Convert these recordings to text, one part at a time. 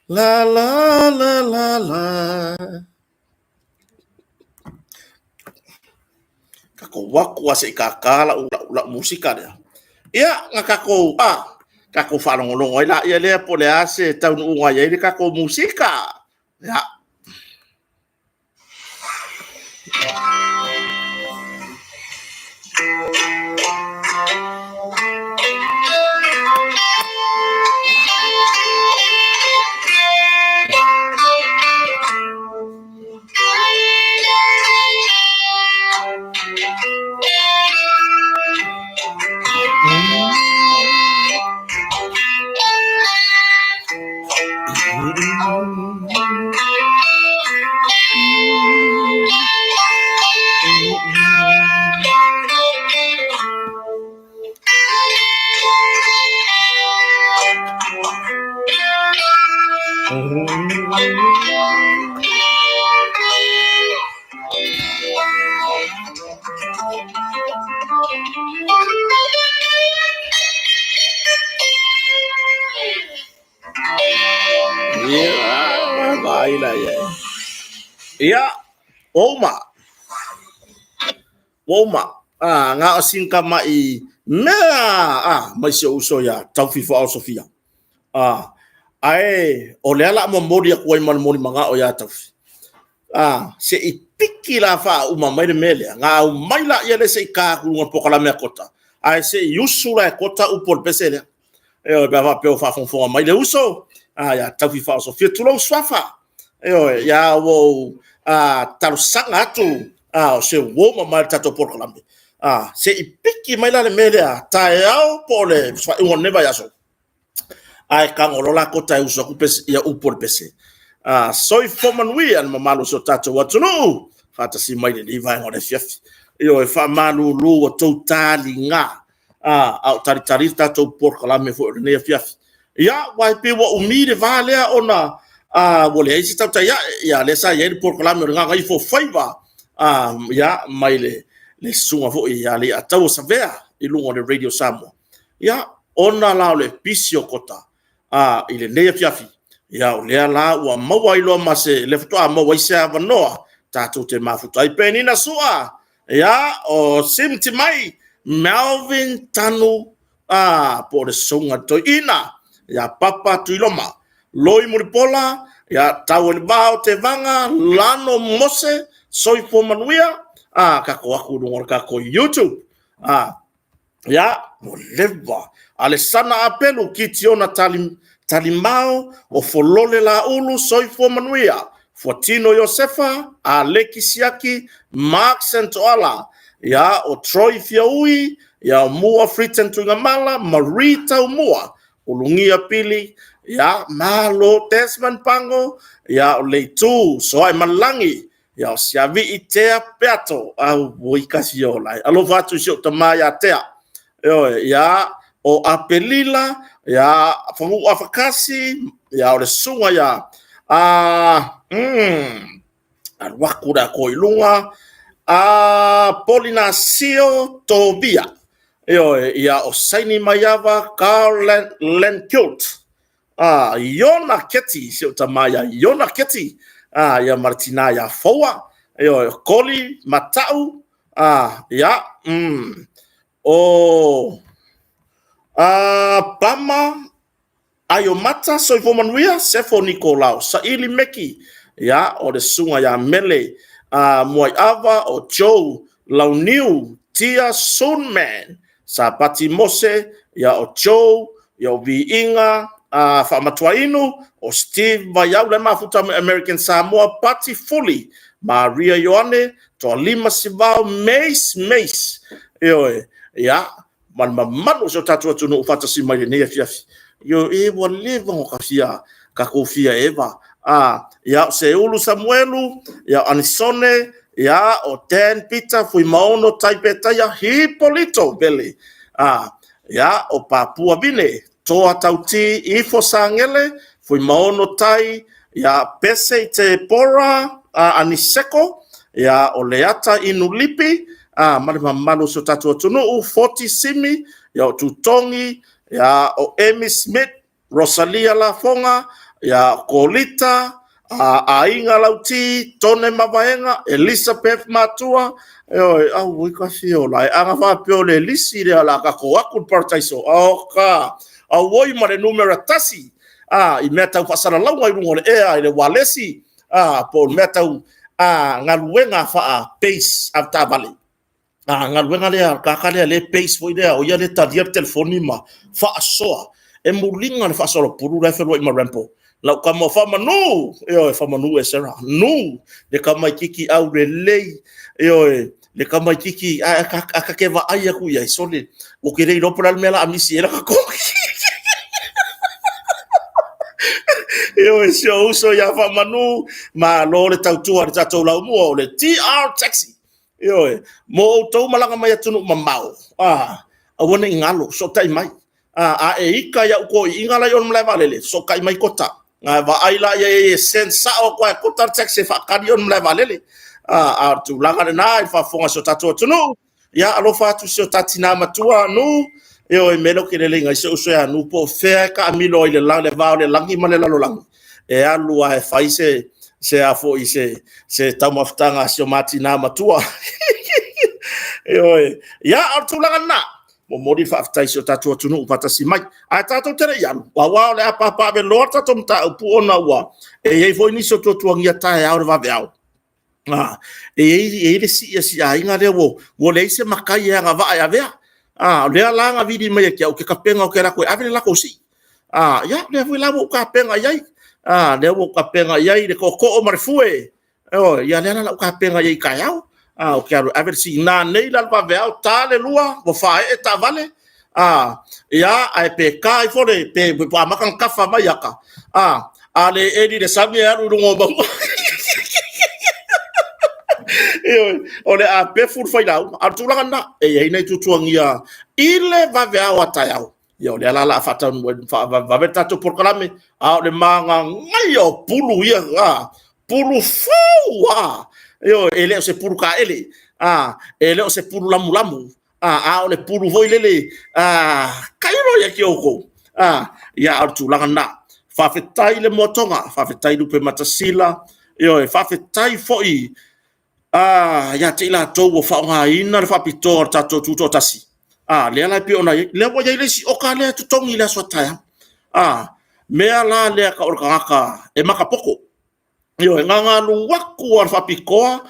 La la la la la. Kako waku ase kakala ula musika dia. Ia ngakako kako falongolongo ila ia le pole ase taun unga ia ile kako musika. Ya. Ya, baila ya. Ya, Oma. Nga singka mai mai se uso ya tau fifa Sofia. Ai o le ala mo mori ko ai man mori manga o ya tau. Se ipiki la fa uma mai de mele nga o mai la ya le se ka ku ngo pokola me kota. Ai se usula kota upol pesele. E ba va pe o fa fon mai le uso. Ya tau fifa Sofia tu lo swafa. Ya wo taru sanga tu se wo ma tato pokola me. Se ipiki mai la le mele ta au pole swa ngo neva ya so. Ai kangolola kota uso ku pes ya upol pese. Soi foman wi an mamalo so tato watunu fata si mai le vai ngore fiafi yo e fa malu lu o totali nga au tari tato por kala me fo ne fiafi ya wai pe wa umide vale ona wole ai tata ya le sa ya por kala me nga ngai fo faiva ya mai le sunga fo ya le atau savea i lungo le radio samo ya ona la le pisio kota ile ne fiafi ya o lea la ua maua ilo mase le futua maua isa vanoa tatou te mafuta i penina sua ya o simti mai Melvin Tanu po le songa to ina ya papa tuiloma loi muripola ya tau le bao te vanga lano mose soi fo manuia kako aku dungor kako YouTube ya mo leva ale sana apelu kitiona talimao o folole la ulu soifo manuia Fortino Josefa Aleki Siaki Mark Santoala ya o Troy Fiaui ya Mua Fritten Tungamala Marita Umua ulungia pili ya Malo Desmond Pango ya o Leitu Soai Malangi ya o Siavi Itea Peato au Woikasi Olai alovatu sio tamaya tea ya o apelila ya fangu afakasi ya o le sunga ya wakura ko ilunga Polinasio Tobia ya o Saini Mayava Carl Lenkult Yona Keti sio tamaya Yona Keti ya Martina ya Foa Koli Matau ya Pama Ayomata Soivomanuia Sefo Nicolau Saili Meki ya o le sunga ya mele Moai Ava o Joe Launiu Tia Sunman Sapati Mose ya o Joe ya o Viinga Famatuainu o Steve Vayau le mafuta American Samoa Pati Fully Maria Ioane to Lima Sivao Mace ya man so tatu tunu fata si mai ne fiafi yo e wa leva ngo kafia ka kofia eva ya se ulu Samuelu ya Anisone ya o ten Peter fui maono taipeta ya Hipolito bele ya o Papua Bine toa tauti ifo sangele fui maono tai ya pese te pora Aniseko ya o leata inulipi malu so tatu tunu 40 simi ya o Tutongi ya o Amy Smith Rosalia Lafonga ya Kolita, Ainga Lauti, Tone Mavaenga, Elizabeth Matua, au wika fiola, anga fa piole lisi le ala ka ko akul partaiso, ka, woi mare numera tasi, I meta fasara lawa i ngore le walesi, po meta ngaluenga fa pace after valley. Ngaluenga le kakale le pace foi le o ya le tadia telefonima fa soa. E mulinga le fa solo puru le felo i marempo. Lau kama fa manu, fa manu e sera. Nu, le kama kiki au le lei, le kama kiki aka ke va ai aku ya sole. O ke rei ropra mela amisi era ka ko. So ya fa manu ma lo le tau tua le tau lau mua o le TR taxi. Mo tau malanga mai atunu mamau. Awana ingalo so tai mai. Ika ya uko ingala yon mlai valele so kai mai kota. Va aila ye sensa o kwa kota taxi fa kadion mlai valele. Tu langa na fa fonga so tatu tunu. Ya alofa tu so tatina matua nu. E melo ke le lenga so ya nu po fe ka milo ile la le va le langi male la lo langi. E alu a faise se afo ise se tamaftanga so matina matua. Ya artulanga na mo modi fa aftai so tatu tunu pata si mai a tatu tere yan wa le apa be lorta tom ta pu ona wa e foi ni so to ngia ta ya va veao e si inga le wo le se makai ya va ya vea le langa vidi mai ke o ke kapenga o ke ra ko ave la ko si ya le foi la wo kapenga yai le wo kapenga yai le ko o marfue ya le la kapenga yai kayao o ke ave si na nei la va veao ta le lua wo fa e ta vale ya ai pe kai fore pe pa makan kafa mai yaka ale edi de sabi ya ru ngo ba ole a pe fur fai dau artulanga na e nei tutuangia ile va veao atayao yo le la fata va beta to por kalame le manga ngayo pulu ya pulu fu yo ele se puru ka ele ele se puru lamu ole puru voi lele kairo ya kioko ya artulanga na fa fetai le motonga fa fetai lu pe matasila yo fa fetai foi ya tila to wo fa nga ina fa pitor tato tuto tasi le ala pi ona le wo ya ile si okale to tongi la sotaya me ala le ka orka e makapoko yo nganga lu waku ar fa pikoa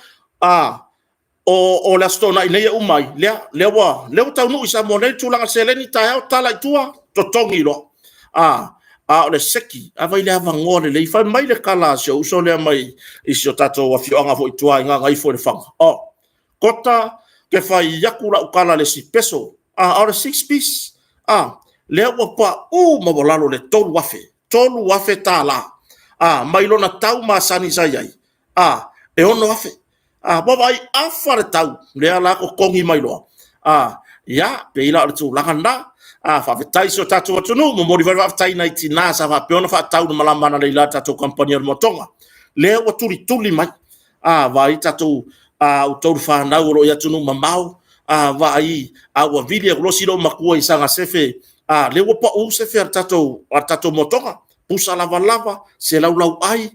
o la stona ile umai le wa le tau no isa mo le tulanga seleni ta tala tua to tongi lo le seki avai le avangone le fa mai le kala so le mai iso tato wa fionga fo itua nga ngai fo le fanga kota ke fa yakula ukala le si peso or 6 piece le wa pa ma volalo le tolu wafe tala mai lona tau ma sani sai ai e ono wafe baba ai afare tau le ala ko kongi mai lo ya pe ila tu lakanda fa vetai so tatu tunu mo mori va tai na itina sa va peona fa tau malamba na leila tatu compagnie motonga le o tuli mai va i tatu o tolu fa na ro ya tunu mamau va ai wa video glosi lo makua isanga sefe le o pa o sefe tatu motonga pusa lava se lau ai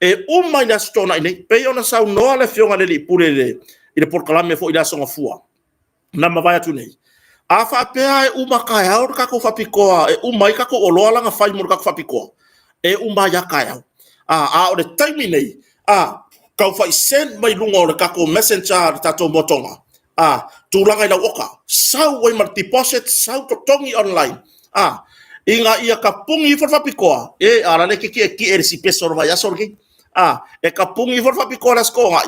e mai na stona ine pe ona sa no le fionga le pure le por kalame fo ila songa fua na mavaya tu nei fa pea kai au ka ko fapikoa mai ka ko oloala nga fai mur ka ko fapikoa ya kai au o le time nei ka fai send mai lungo le ka ko messenger tato motonga tu langa ila oka sau wai mar deposit sau to tongi online inga ia ka pungi for fapikoa ala le ki si peso va ya sorgi e ka pungi for fapikoa las ko ai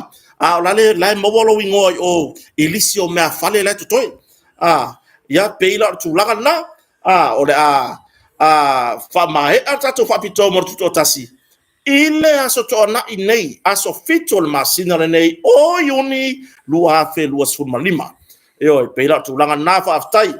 la le mo bolo wingo o elisio me fale le to ya peila tu langa na ole fa mai atato fa pito mortuto tasi ile aso to na inei aso fitol masina nei o yuni lua fe lua sfurmalima peila tu langa na fa aftai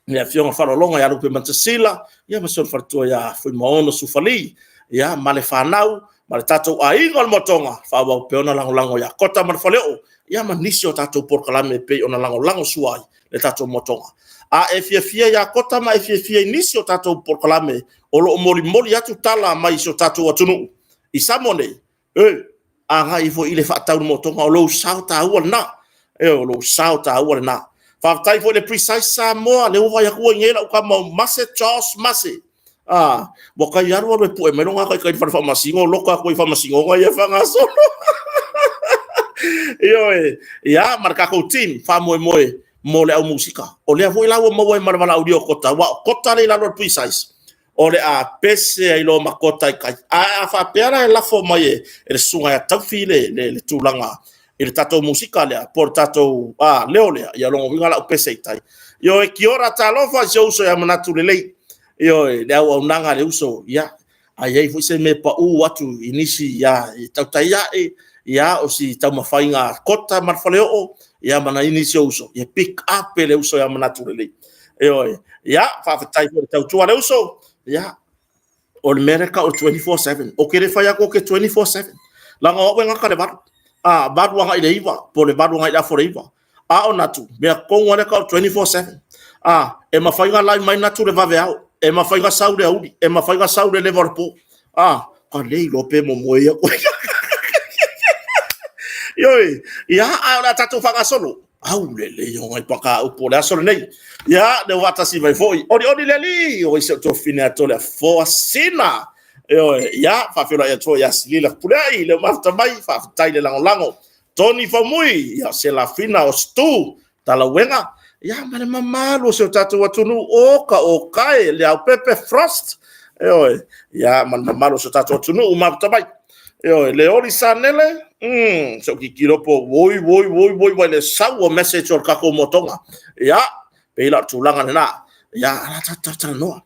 ya fiona fa longa ya rupe mantasila ya maso farto ya foi maono sufali ya male fanau male tato ainga motonga fa wa peona lango ya kota marfaleo ya manisio tato por kalame pe ona lango suai le tato motonga a e fia ya kota ma e fia nisi o tatou proklame o lo moli atu tala mai so tatou atunu i samone anga i fo ile fa tau mo tonga o lo sauta ua na o lo sauta ua na fa tai fo le precise Samoa le uva ya ku ngela ka mo mase Charles mase bo ka yaru le pu e melonga ka fa masingo loka ko fa masingo ga ye fa ngaso ya marka ko team fa mo le au musika o le vo ila wo mo mai mala audio kota le la lo precise o le a pese ai lo makota kai a fa pera la fo mai e sunga ya tafile le tulanga il tato musika le por tato leole ya lo vinga la pese tai yo e kiora talo fa so ya manatu le yo le au nanga le uso ya ai fu se me pa watu inisi ya tautai ya o si tau mafainga kota marfaleo ya mana inisi uso ya pick up le uso ya manatu le yo ya fa tai fo tau tua le uso ya o America o 24/7 o kere fa ya ko ke 24/7 la ngo wenga ka le bad wanga ile iva po le bad wanga ila for iva o natu me ko ngone ka 24/7 e mafainga lai mai natu le vave au e mafainga saude audi e mafainga saude Liverpool ka le lo pe mo moya ko yo ya ala tatu fanga solo au le yo ngai paka o po la solo nei ya de wata si vai foi odi le li o se to fina to le fo sina yo ya fa fela ya to ya sila pulai le mafta mai fa tai le lango Tony famui ya se la fina o stu tala wenga ya mane mamalo se tatu watunu o kai le au pepe frost yo ya man mamalo se tatu watunu mafta mai yo le ori sanele so ki kilopo voi le sawo message or kako motonga ya peila tulanga na ya ala tata no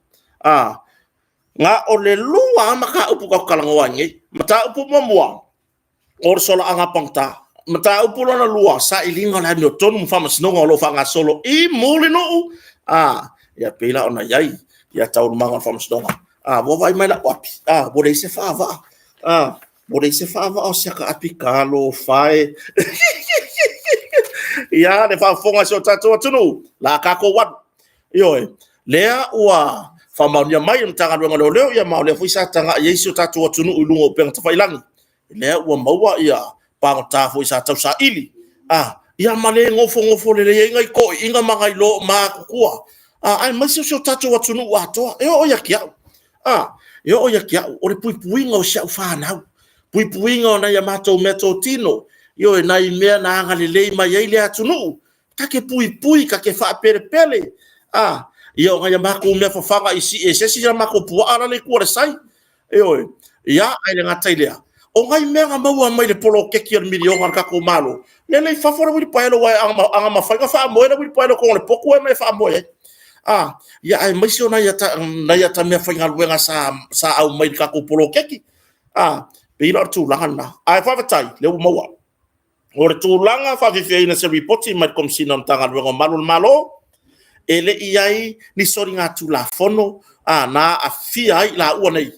nga o le lua maka upu ka kalango wangi mata upu mamua or sola anga pangta mata upu lona lua sa ilinga la no tonu mfama sinonga lo fanga solo I muli no ya peila ona yai ya tau manga fama sinonga bo vai mai la wapi bo dei se fava bo dei se fava o saka apikalo fai ya le fa fonga so tatu tunu la kako wat yo lea ua fa maunia mai mtanga ngalo leo ya maule fuisa tanga yesu tatu tunu ulungo peng tafailang lea ua maua ya pa ta fuisa tau sa ili ya male ngofo le ngai ko inga mangai lo ma kua ai maso so tatu tunu wa to yo ya kia yo ya kia o le puipuinga o sia fa na puipuinga na ya mato metotino yo na imea na ngali le mai ile atunu kake pui kake fa pele yo nga mako me fa fanga isi ese ya mako pua ala le kuare sai yo ya ai nga tailea o ngai me nga maua mai le polo keki al milio nga kako malo le fa fora wi paelo wa anga mafanga fa mo le wi paelo ko le poku me fa mo ya ai mai sio na ya ta me fanga luenga sa au mai kako polo keki pila tu langa ai fa tai le maua o le tūlanga whawhiwhia se ripoti mai kom sina mtanga ruenga malo ele iai ni sori ngā tū la fono na a fia ai la ua nei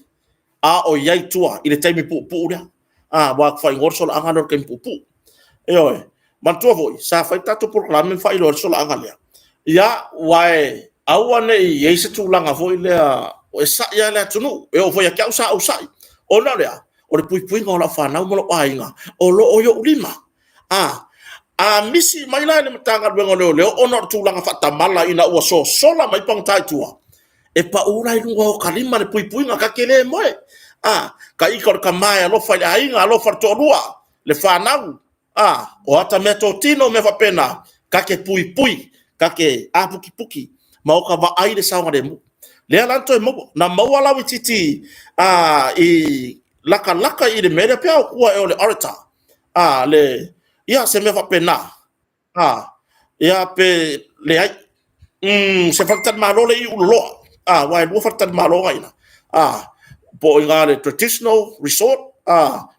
o iai tua i le taimi pupu urea wak whai ngorso la anga nor kem pupu mantua voi sa whai tatu proklamen whai lor so la anga lea ia wae aua nei iei se tūlanga voi lea o e sa ia lea tunu o voi a kia usa au sai o na lea o le puipuinga o la whanau molo ainga o lo o yo ulima misi mai la le matanga bengo leo ono tulanga fatamala ina ua sola mai pang tai tua e pa ura i lungo kalima le puipuinga ka kele moe ka ikor ka mai lo fa ainga lo fa tolua le fanau o ata metotino me fa pena ka ke puipui ka ke puki ma o ka va ai le saunga de mu le alanto e mo na mawala wititi i laka i le mere pia kua e o le arta le ia se me fa pena ia pe le ai se faltan malo le i ulo wa lu faltan malo gaina po inga le traditional resort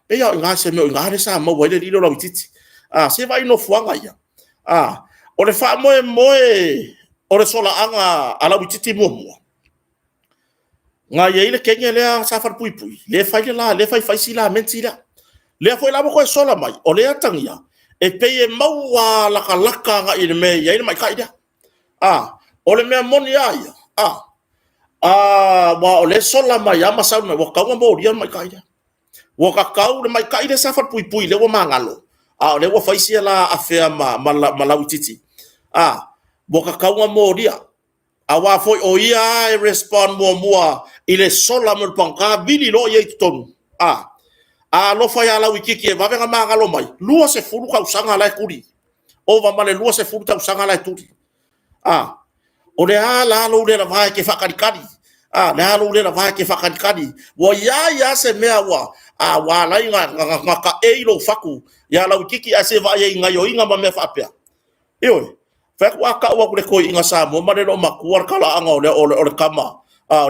pe ia inga se me inga le sa mo wele li lo la titi se vai no fuanga ia o le fa moe o le sola anga ala titi mo nga ye ile kenge le sa far pui le fai sila mentira le foi la mo ko sola mai o le atangia e peye maua laka nga ile me ia ile mai kaida ole mea moni ai wa ole sola mai ama sa me wa kaunga mo dia mai kaida wa ka kau le mai kaida sa fa pui le wa mangalo le wa faisia la afea malau titi wa ka kaunga mo dia awa foi o ia e respond mo ile sola mo pangka bili lo ye ton lo fa ya la wiki ke va venga mangalo mai lua se fulu ka usanga la kuri o va male lua se fulu ta usanga la turi o le ala lo le vai ke fakarikari le ala le vai ke fakarikari wo ya se mea wa la nga ka e lo faku ya la wiki ase va ye nga yo inga ma me fa pea yo fa wa ka wa le ko inga sa mo male lo makuar kala anga o le kama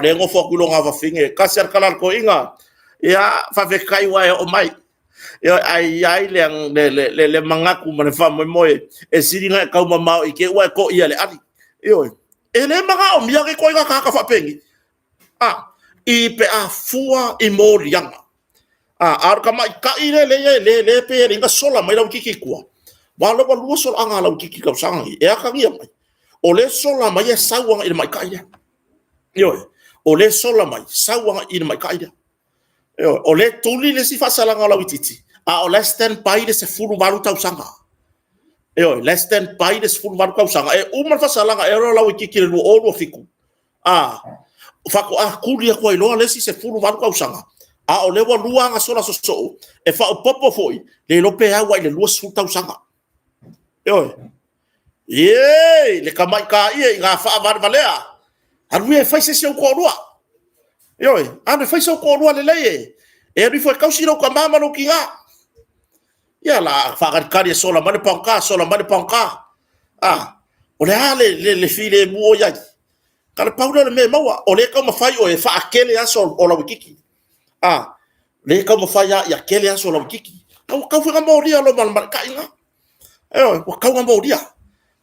le ngo foku lo nga va finge kasar kala ko inga ya fa ve kai wa o mai yo ai le mangaku ma le fa mo e siringa ka ma i ke wa ko ia le ali yo ele maga o mia ke ko inga ka fa pengi i pe a fua i morianga ar kama ka ile le pe ringa sola mai lau kiki kwa wala wa lu sol anga lau kiki ka sangi e ka ngia mai o le sola mai sawanga i mai ka ida yo o le sola mai sawanga i mai ka ida yo o le tuli le si fa sala lau titi o le stand by le se fulu maru tau sanga yo le stand by le se fulu maru tau sanga e uma fa sala e lau kiki le o lo fiku fako kulia ko ilo le si se fulu maru tau sanga o le wa luanga sola so e fa o popo foi le lo pe wa le lu su tau sanga yo le kamai ka ia nga fa valea aru e fa se ko rua yo anu fa se ko rua le e ri foi kausi lo ka mama lo kinga ya la fa kari sola mane panka o le ale le file mo ya kala paulo le me mawa o le ka ma fai o e fa akele aso o la wiki le ka mo faya ya kele aso la kiki ka fu mo ria lo mal ka inga wa ka mo ria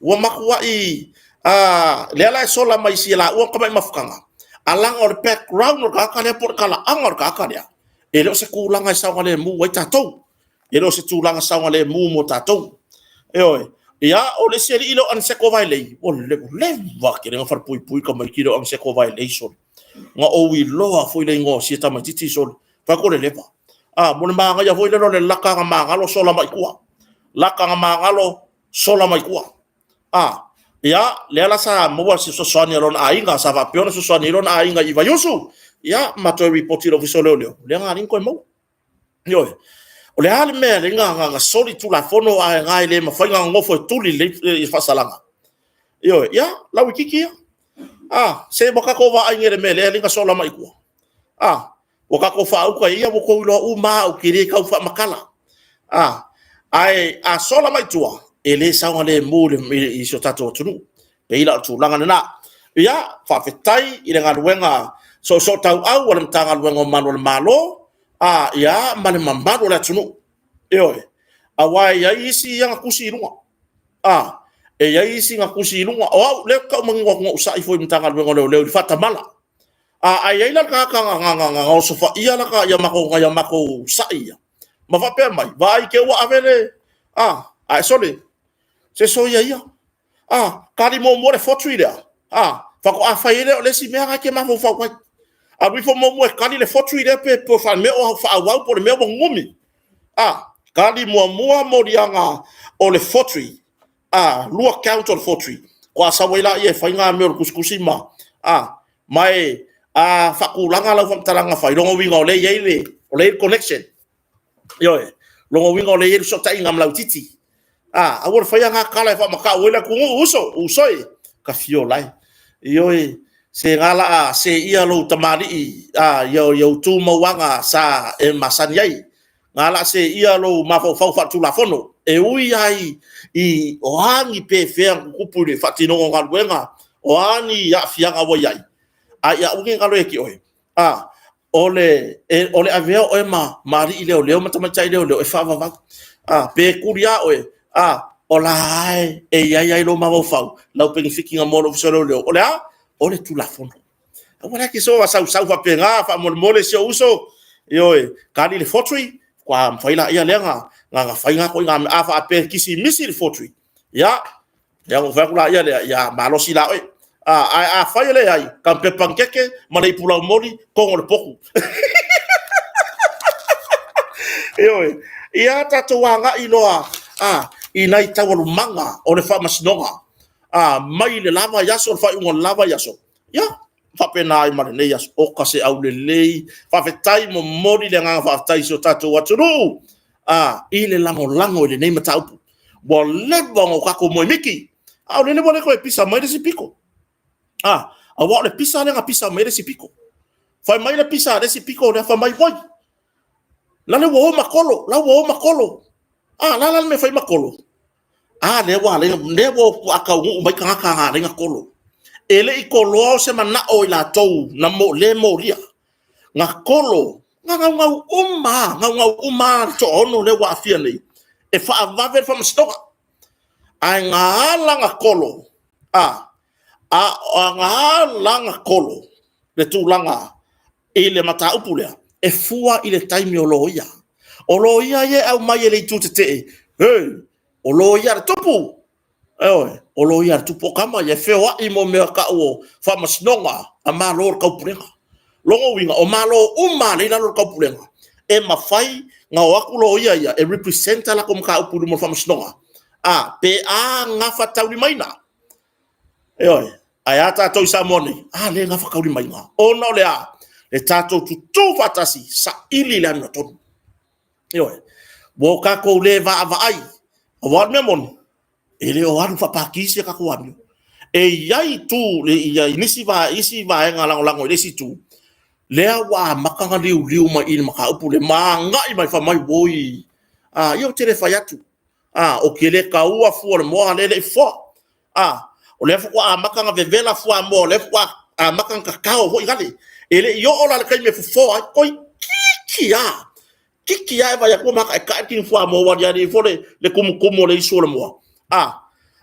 wa makwa le ala so la mai si la wa ka mai mafkanga alang or background or ka le por kala angor ka ya e lo se kulanga sa ngale mu wa tatou e lo se tulanga sa ngale mu mo tatou ya o le seri ilo an se ko vai le va ke nga far pui ka mai kilo an se ko vai le so nga o wi lo a foi le ngo si ta mai titi so fa ko le lepa mo le manga ya foi le no le laka nga manga lo sola mai kuwa laka nga manga lo sola mai kuwa ya le ala sa mo wa si so soani ron ainga sa va piona so soani ron ainga i va yusu ya ma to report lo vi solo le nga rin ko mo yo o le ale me le nga soli tu la fono nga ile ma fa nga ngofo tu le fa salanga yo ya la wiki se boka ko va ainga me le nga sola mai kuwa o ka ko fa u ka ia mo ko lo u ma o kiri ka fa makala ai sola mai tua ele sa ngale mo le i so tato tunu pe ila tu langa na ya fa fetai ile nga wenga so tau au wala tanga wenga malo ya mane mambado la tunu awai ya isi yang kusi lunga ya isi nga kusi lunga o le ka mangi wa usai fo mtanga wenga le fata mala ai la ka nga so fa ia la ka ya mako sai ma va per mai vai ke wa avele ai sole se so ya kali mo le fotri le fa ko fa ile le si mea ke ma fo fa kwa wi fo mo kali le fotri le pe po fa me o fa wa po me mo ngumi kali mo dianga o le fotri lua count on fotri kwa sa wela ye fa nga me kuskusi ma mai fa kulanga la fam talanga fa longo winga le ye le connection yo longo winga le ye so ta inga mla titi awor fa nga kala fa maka wela ku usoi ka fio lai yo se ngala se ia lo tamari yo tu mo wanga sa e masani ai ngala se ia lo ma fa tu la fono e ui ai i oangi pe fe ku pule fatino ngal wenga oani ya fianga wo yai ya unge ngalo eki oi ole aveo o ma mari ile mata chai le e fa va pe kuria oi olai ai lo ma fa la pe fiki nga mo so le ole tu la fono wala ki so sa fa pe nga fa mo le so uso yo kali le fotri kwa faila ia lenga nga fainga ko nga afa pe kisi misi le fotri ya mo fa kula ia ya malo sila oi a fai le ai kam pe pankeke mana ipula mori ko le poku oi ia tatuanga inoa ina itawalu manga o le famasnoga mai le lava yaso fa un lava yaso ya fa pena ai mane yaso o kase au le lei fa fetai mo mori le nga fa tai so tatu waturu i le lango le nei mataupu bo le bongo kako mo miki au le bo le ko pisa mai de sipiko a wa le pisa le nga pisa mai de sipiko fa mai le pisa de sipiko le fa mai boy la le wo makolo la me fa makolo le wa le wo aka u mai ka le nga kolo ele i kolo se mana o ila tou na mo le moria nga kolo ngau uma to ono le wa fia nei e fa va fa stoka ai nga langa kolo nga langa kolo le tu langa ile mata upulea e fua ile taimi oloia ye au mai ele tu te hey oloia tupu oloia tupu kama ye fewa i mo me ka o fa masnonga a malo ka pulenga longo winga o malo uma le la ka pulenga e mafai nga wakulo ia e representa la kom ka upulu mo fa masnonga pe nga fa tauli maina ayata to samone le nga fa kauli maina ona le le tato tu fatasi sa ili la noton bo ka ko le va ai wa memon ele o anu fa pakisi ka ko anu yai tu le ia isi va nga lang le si tu le wa makanga liu ma il maka upule manga i mai fa mai boy yo tere fa yatu o kele ka ua fu le mo le fo o le fo makanga vevela fu mo le fo makanga kakao ho igale ele yo ola le kai me fo koi kikia va ya ko maka ka tin fu mo wa ya ni fo le kumu le iso le mo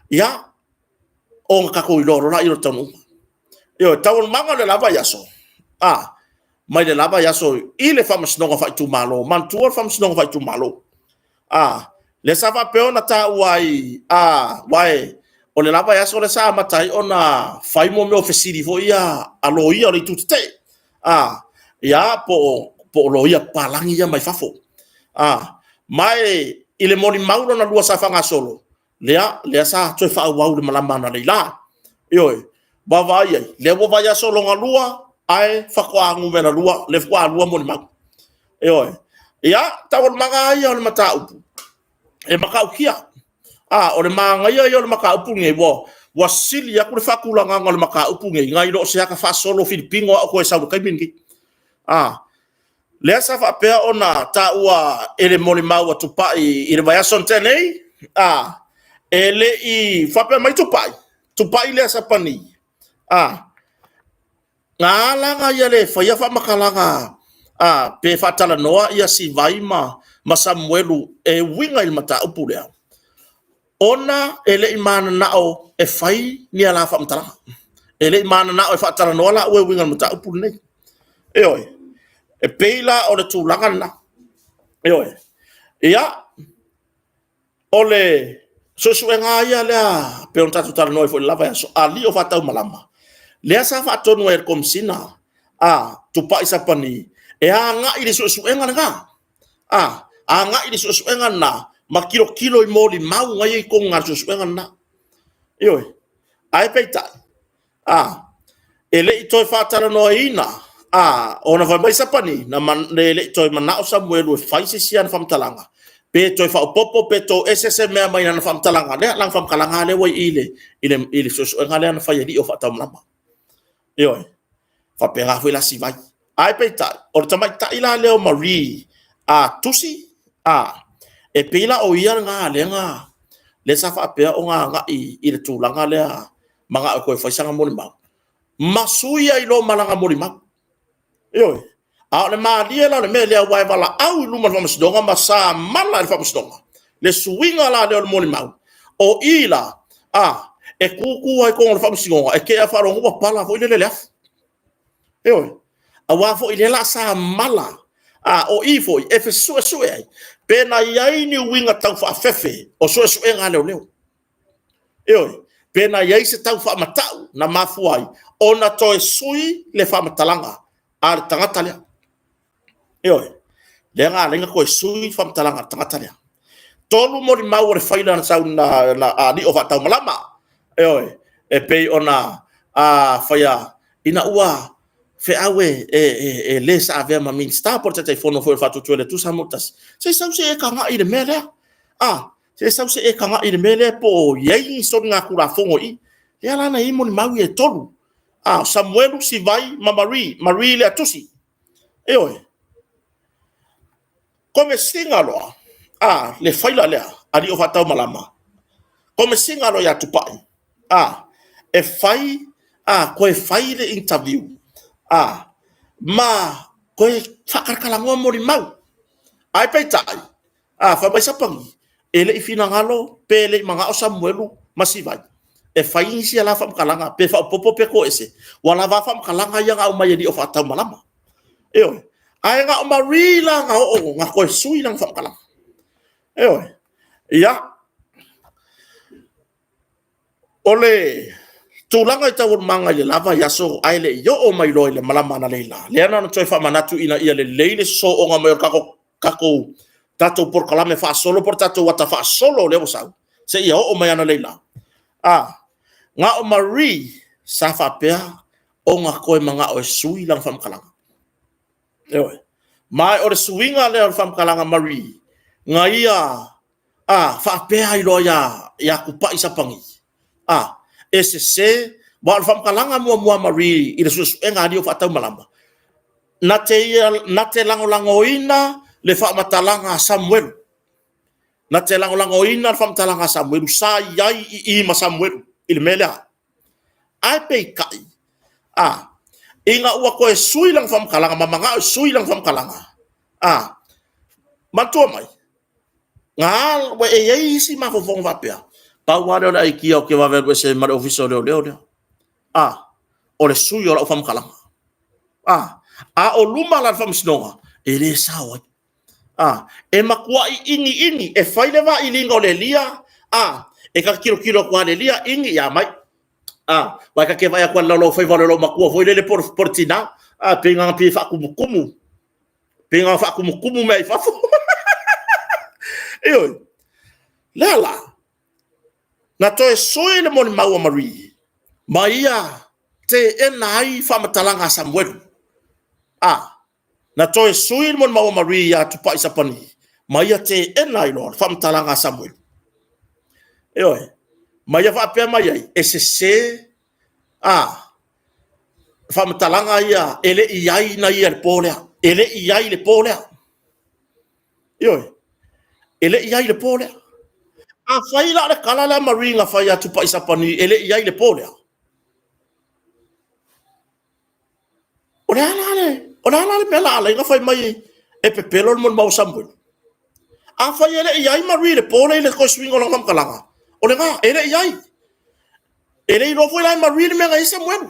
ya on ka ko iloro na iro tanu yo tawon manga le lava yaso mai le lava yaso ile famas no fa tu malo man tu famas no fa tu malo le sava pe ona ta wai wai o le lava yaso le sa matai ona fai mo me ofesiri fo ia alo ia le tu te ya po lo ia palangi ia mai fafo mai ile moni maulo na lua sa fanga solo lea sa toi fa wa le malama na leila ba vai le wo vai solo nga lua ai fa kwa ngu mena lua le kwa lua moni ma ya tawon manga ia le mata upu e maka ukia o le manga ia le maka upu nge wo wasili ya ku fa kula nga le maka upu nge ngai lo se ka fa solo filipingo ko e sa ka mingi le sa fa pe ona ta ua ele moni ma wa tupai ile vai sontenei ele i fape mai tupai le sapani ngala ya le fa ya fa makalanga pe fatala noa ia si vaima masamuelu e winga il mata upulea ona ele imana nao e fai ni ala fa mtala ele imana nao e fatala noa la we winga mata upulne e peila o le tulanga na ia ole so nga ia le pe on tatu tala noi fo lava so ali o fatau malama le sa fa tonu er kom sina tu pa isa pani nga ile so nga nga ile so nga na makilo kilo i moli mau nga i ko nga so nga na ai peita ele i toi fa tala noi ina ona va mai sa pani na man le toi mana o samuel o fa isi sian fam talanga pe toi fa popo pe to ss me mai na fam talanga le lang fam kalanga le wai ile so nga le na fa yedi o fa tam lama fa pera foi la si vai ai pe ta o tamai ta ila le o mari tusi e pe ila o ia nga le sa fa pe o nga i le tulanga le manga ko fa sanga mo ma masuia ilo malanga mo ma le malia la le mele wa vala au luma fa msdonga masa mala fa msdonga le swinga la le mo mau o ila e kuku ai ko fa msdonga e ke fa ro ngo pala fo ile le wa fo ile la sa mala o ifo e fe so ai pe na yai ni winga tau fa fefe o so nga le pena yai se tau fa matau na mafuai ona toe sui le fa matalanga ar tangata le oi le nga lenga ko sui fa matalanga tangata le tolu mo di mau re faila na sau na ali o tau malama oi e pe ona faya ina ua fe awe le sa ave ma min sta por te fono fo fa tu le tu samutas se sau se ka nga i de mele se sau se ka nga i de mele po yai so nga kura fongo i le ala na imo ni mau e tolu Samuel si vai ma Marie le atusi oi come singalo le faila le ali o tau malama come singalo ya tupai e fai ko e fai le interview ma ko e whakarakalangoa mori mau ai pe tai fa mai sapangi ele ifina ngalo pele manga o Samuelu masivai e fai si ala fa kalanga pe fa popo pe ko ese wala va fa kalanga yang au mai di o fa tau malama ai nga marila nga o nga ko sui lang fa kalanga ya ole tulanga i tawur manga le lava yaso ai le yo o mai loi le malama na leila le ana no toi fa manatu ina ia le leile so o nga mai kako tato por kalame fa solo por tato wata fa solo le osau se ia o mai ana leila nga o Marie sa fa pea o nga koe manga o sui lang fam kalanga mai o suinga le fam kalanga Marie nga ia fa pea i loia ya kupa isa pangi ese se ba fam kalanga mua Marie i resus enga dio fa tau malamba na te langoina le fa matalanga Samuel na te langoina fa matalanga Samuel sa yai i ma Samuel il mela ai pe kai inga ua ko sui lang fam kalanga mamanga sui lang fam kalanga matua mai ngal we e si ma fo fong va pea pa wale la iki o ke va ver se mar ofiso le o le sui o fam kalanga o luma la fam snonga ele sawa e makua ini e faile va ilingo le lia e ka kilo kwa le lia ingi ya mai wa ka ke vai kwa lo foi vole lo makua foi le portina penga pi fa kumu mai fa lala na toe soe le moni maua Marie maia te enai fa matalanga Samuel na toe soe le moni maua Marie ya tupa isa pani maia te enai lo fa matalanga Samuel maia fa pe maia se fa matalanga ia ele iai na ia le polea ele iai le polea ele iai le polea fai la le kala la Marie nga fai atu pa isa pani ele iai le polea ona le pela la nga fai mai e pepelo mon mau Samuel fai ele iai Marie le polea le ko swingo la ngam kalanga ole nga ele iai ele no foi la Marie le menga Samuel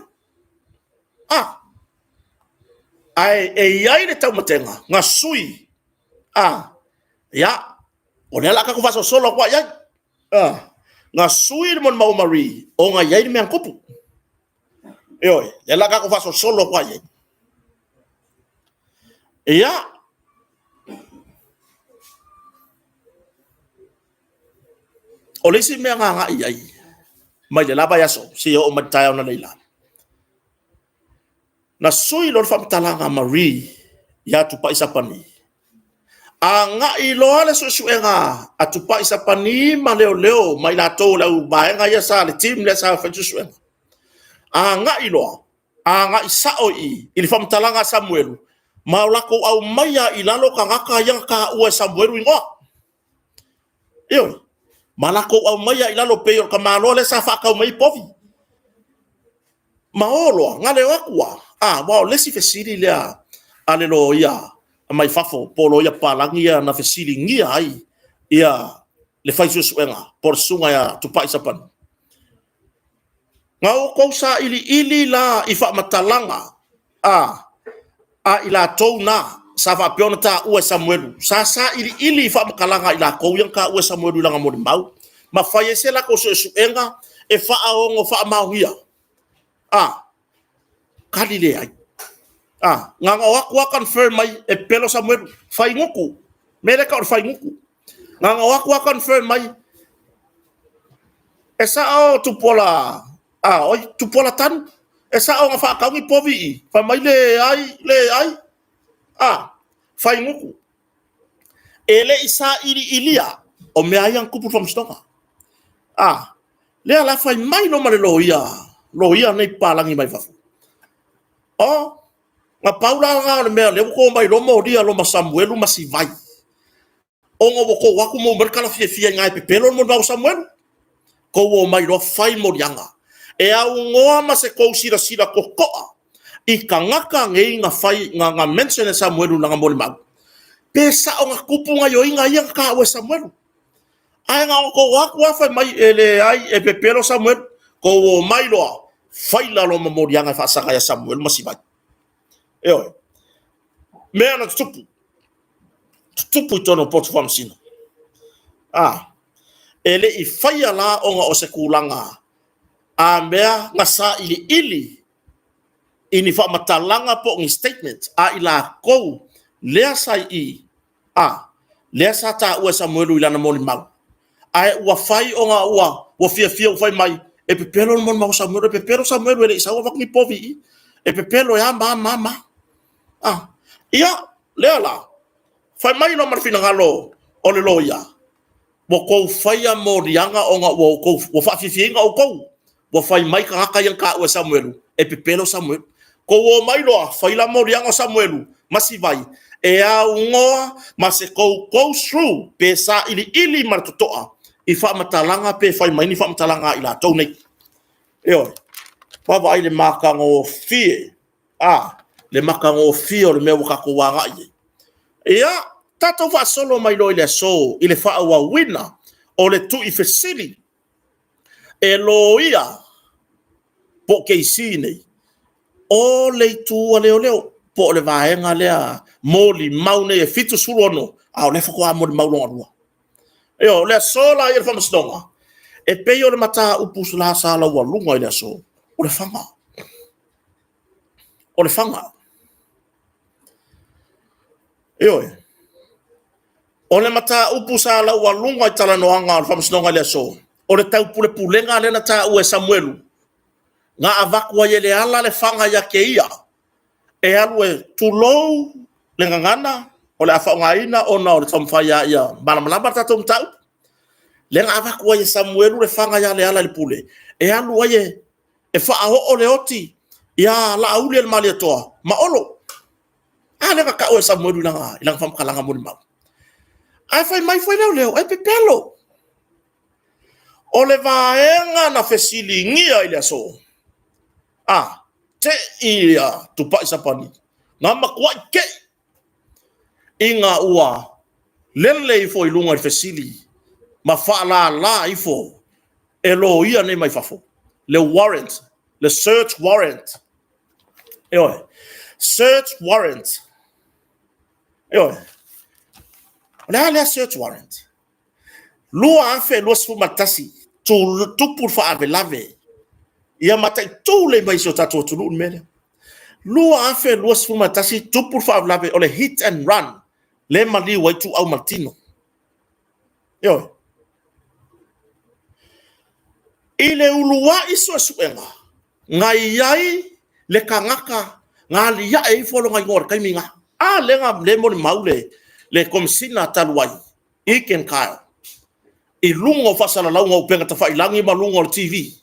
ai iai le tau matenga nga sui ya ona la ka ko faso solo kwa iai nga sui mon mau Marie o nga iai me ankopu le la ka ko faso solo kwa iai ya ole si me nga iai mai le laba yaso si o mataya na leila na sui lo fa talanga Marie ya tu pa isa pani anga i lo ale so suenga atupa isa pani ma leo mai la to la baenga ya sa le team le sa fa suenga anga i lo anga isa oi il fam talanga Samuel ma la ko au maya i lalo kanga ka yang ka u Samuel ngo malako au maya i lalo pe ka malo le sa fa ka mai povi maolo ngale wakwa wow lesi fesili le ale lo ya mai fafo polo ya palangi ya na fesili ngia ai ya le fai suenga por sunga ya tupai sapan ngau ko sa ili la ifa matalanga ila tona sa fa pionta u Samuel sa ili ifa makalanga ila ko yang ka u Samuel langa mo mau ma fai se la ko suenga e whaaongo whaamauhia. Kalile ai. Nganga wakwa confirm mai e pelo Samuel fai nguku. Mele ka fai nguku. Nganga wakwa confirm mai e sao tupola. Oi tupola tan. E sao nga whaakaungi povi. Fa mai le ai. Fai nguku. Ele isa ilia. O mea yang kupu from stonga. Lea la fai mai no male loia nei palangi mai fafu. Nga paula nga mea le ko mai lo mo dia lo Samuel masivai. O ngo ko waku mo merkala fia ngai pepelo mo ba Samuel. Ko wo mai lo fai mo yanga. E au ngoa ma se ko sira ko koa. I kangaka ngei nga fai nga mention Samuel nga mo mag. Pesa o nga kupu nga yo inga yang ka we Samuel. Ai nga ko waku fa mai ele ai e pepelo Samuel ko wo mai lo fai la lo mo yanga fa sa ya Samuel masivai. Eo. Mea na tupu. Tupu tono potu famsina. Ele I faya la onga o se kulanga. Mea nga sa ili. Ini fa matalanga po ng statement. Ila kou. Lea sai I. Lea sa ta ua Samuelu ilana moli mau. Ua fai onga ua. Ua fia ufai mai. E pepelo mon mau Samuelu. E pepelo Samuelu ele isa ua wakni povi. E pepelo ya mama. Ia, lea la. Fai mai no marfina ngalo o le loia. Wo kou faya mo rianga o nga wo fa fifinga o kou. Wo fai mai ka haka yang ka ua Samuelu. E pepelo Samuelu. Ko wo mai loa, fai la mo rianga Samuelu. Masi vai. E a ungoa, mase kou through. Pesa ili martutoa. I fa matalanga pe fai mai ni fa matalanga ila tau nei. Eo. Pava ai le maka ngo fie. Le maka ngo fie o le mea wakako wanga i. Ia, tato wa solo mai lo ile so, ile fa awa wina, o le tu I fesili. E lo ia, po ke isi nei. O le tu a leo, po le vaenga lea, moli maune e fitu surono, au le fako a moli maulonga rua. Eo, le sola i le famastonga. E peo le mata upus la sala ua lunga ile so, o le fanga. O le fanga. Eo o le mata upu sa la ua lunga I tala noanga o whamasnonga lea so. O le tau pule pulenga le na ta ue Samuelu. Nga avakua ye le ala le fanga ya ke ia. E alu e tulou le ngangana o le afa ngaina o na o le tamwhaya ia. Malamalama tato mtau. Le nga avakua ye Samuelu le fanga ya le ala le pule. E alu ye e whaaho o le oti. Ia la auli le mali atoa. Maolo. Le ka ue Samuelu ilang whamkalanga muni mau. Ai fai mai fai leo, ai pepelo. O le vaenga na fesili ngia ile so. Te ia tupa isapani. Nga makua ke. Inga ua. Lele ifo ilunga fesili. Ma fala la ifo. Elo ia ne mai fafo. Le warrant. Le search warrant. Eoi. Search warrant. Eoi. Le search warrant. Lua afe lua sfu matasi. Tu por fa ave lave. Ia matai tu le mai so tato tu nun mele. Lua afe lua sfu matasi tu por fa ave lave. Ole hit and run. Le mali wai tu au Martino. Yo. Ile ulua iso suenga. Ngai yai le kangaka. Ngali ya e folo ngai ngor kai minga. Lenga le mo maule. Le komsina taluai. Iken kaya. I lungo fasala launga upenga ta failangi malungo o TV.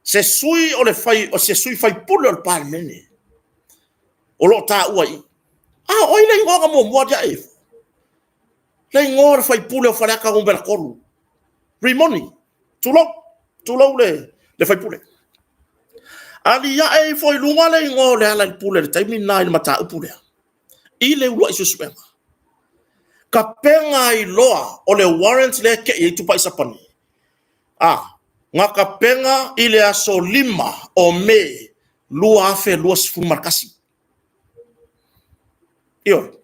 Se sui o le fai o se sui fai pule o le parmene. O lo ta uai. Oi le ngoga mo mo dia e. Le ngor fai pule o falaka o berkolu. Rimoni. Tulo le fai pule. Ali ya e foi lunga le ngor le ala pule le taimi na le mata pule. Ile ulo isu supenga. Kapenga I loa o le warrant le ke I tupa isapani. Nga kapenga ile aso 5 o me lua afe lua sfu markasi. Iyo.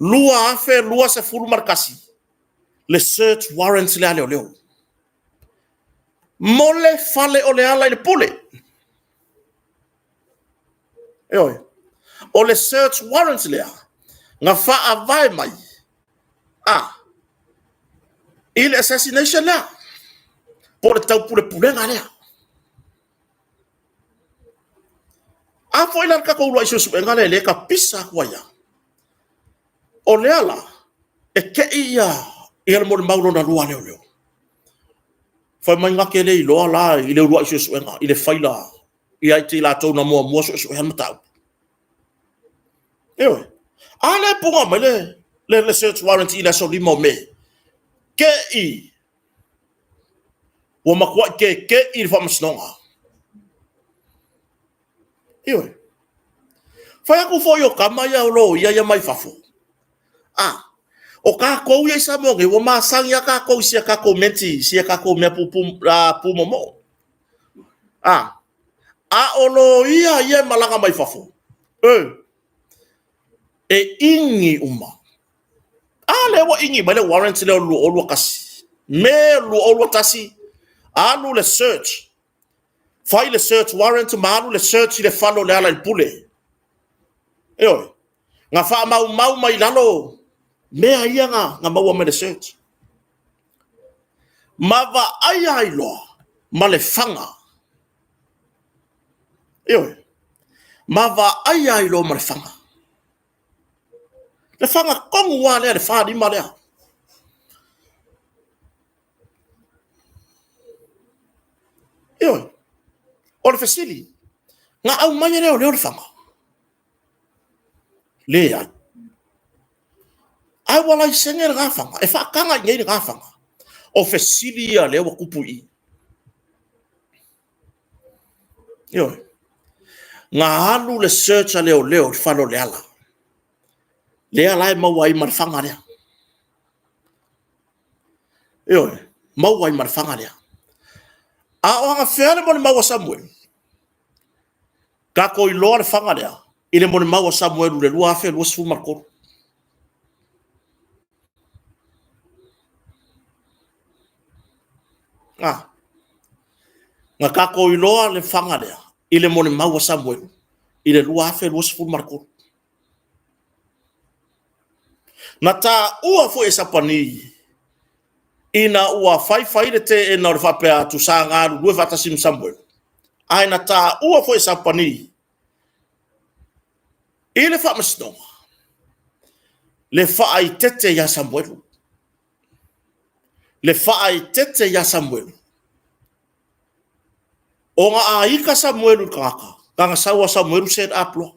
Lua afe lua sfu markasi. Le search warrant le aleo leo. Mole fale o le ala i le pule. Eoi. O le search warrants lea. Nga faa vai mai. I le assassination lea. Po le tau pule nga lea. A fo ila ka ko ulu isu nga le ka pisa kwa ya. O le ala. E ke ia. I le mo le maulo na lua leo leo. Fa mai nga ke le ilo la i le ulu isu nga. I le faila. I ai te la tau na mua mua su nga matau. Ewe. Ale punga mai le search warrant i le so limo me. Ke i. Wa makwa ke i le famasnonga. Ewe. Fa aku fo yo kama ya lo ya mai fafo. O ka ko ye sa mo ge wa ma sang ya ka ko sia ka ko menti sia ka ko me pu momo. O lo ia ye malanga mai fafo. E ingi uma. Le wa ingi ba le warrant le lo kasi. Me lo tasi. Alu le search. Fai le search warrant malu le search le falo le ala il pule. Eoi. Nga fa mau mai lalo. Mea ia nga mau me le search. Mava aya ilo. Ma le fanga. Eoi. Mava aya ilo ma le fanga. Le fanga kongu wa le fa di ma le. Eoi. O le fasili. Nga au mai le fanga. Le ai. Ai wala i senge le gafanga. E fa kanga ngai le gafanga. O fasili ia le wa kupu i. Eoi. Nga alu le search leo falo le ala. Le ala e mau ai marfanga lea. Eoi. Mau ai marfanga lea. O anga fea le mone mau a Samuel. Ka ko i loa le fanga lea. I le mone mau a Samuel le lua afe lua sifu markoro. Nga ka ko i loa le fanga lea. I le mone mau a Samuel. I le lua afe lua sifu markoro. Na ta ua fo e sapani. Ina ua fai le te e na le whapea tu sa ngāru lue whatasim Samuel. Ai na ta ua fo e sapani. I le whamasnonga. Le whaai tete ya Samuel. Le whaai tete ya Samuel. O ngā aika Samuel kaka. Kanga sawa Samuel set up lo.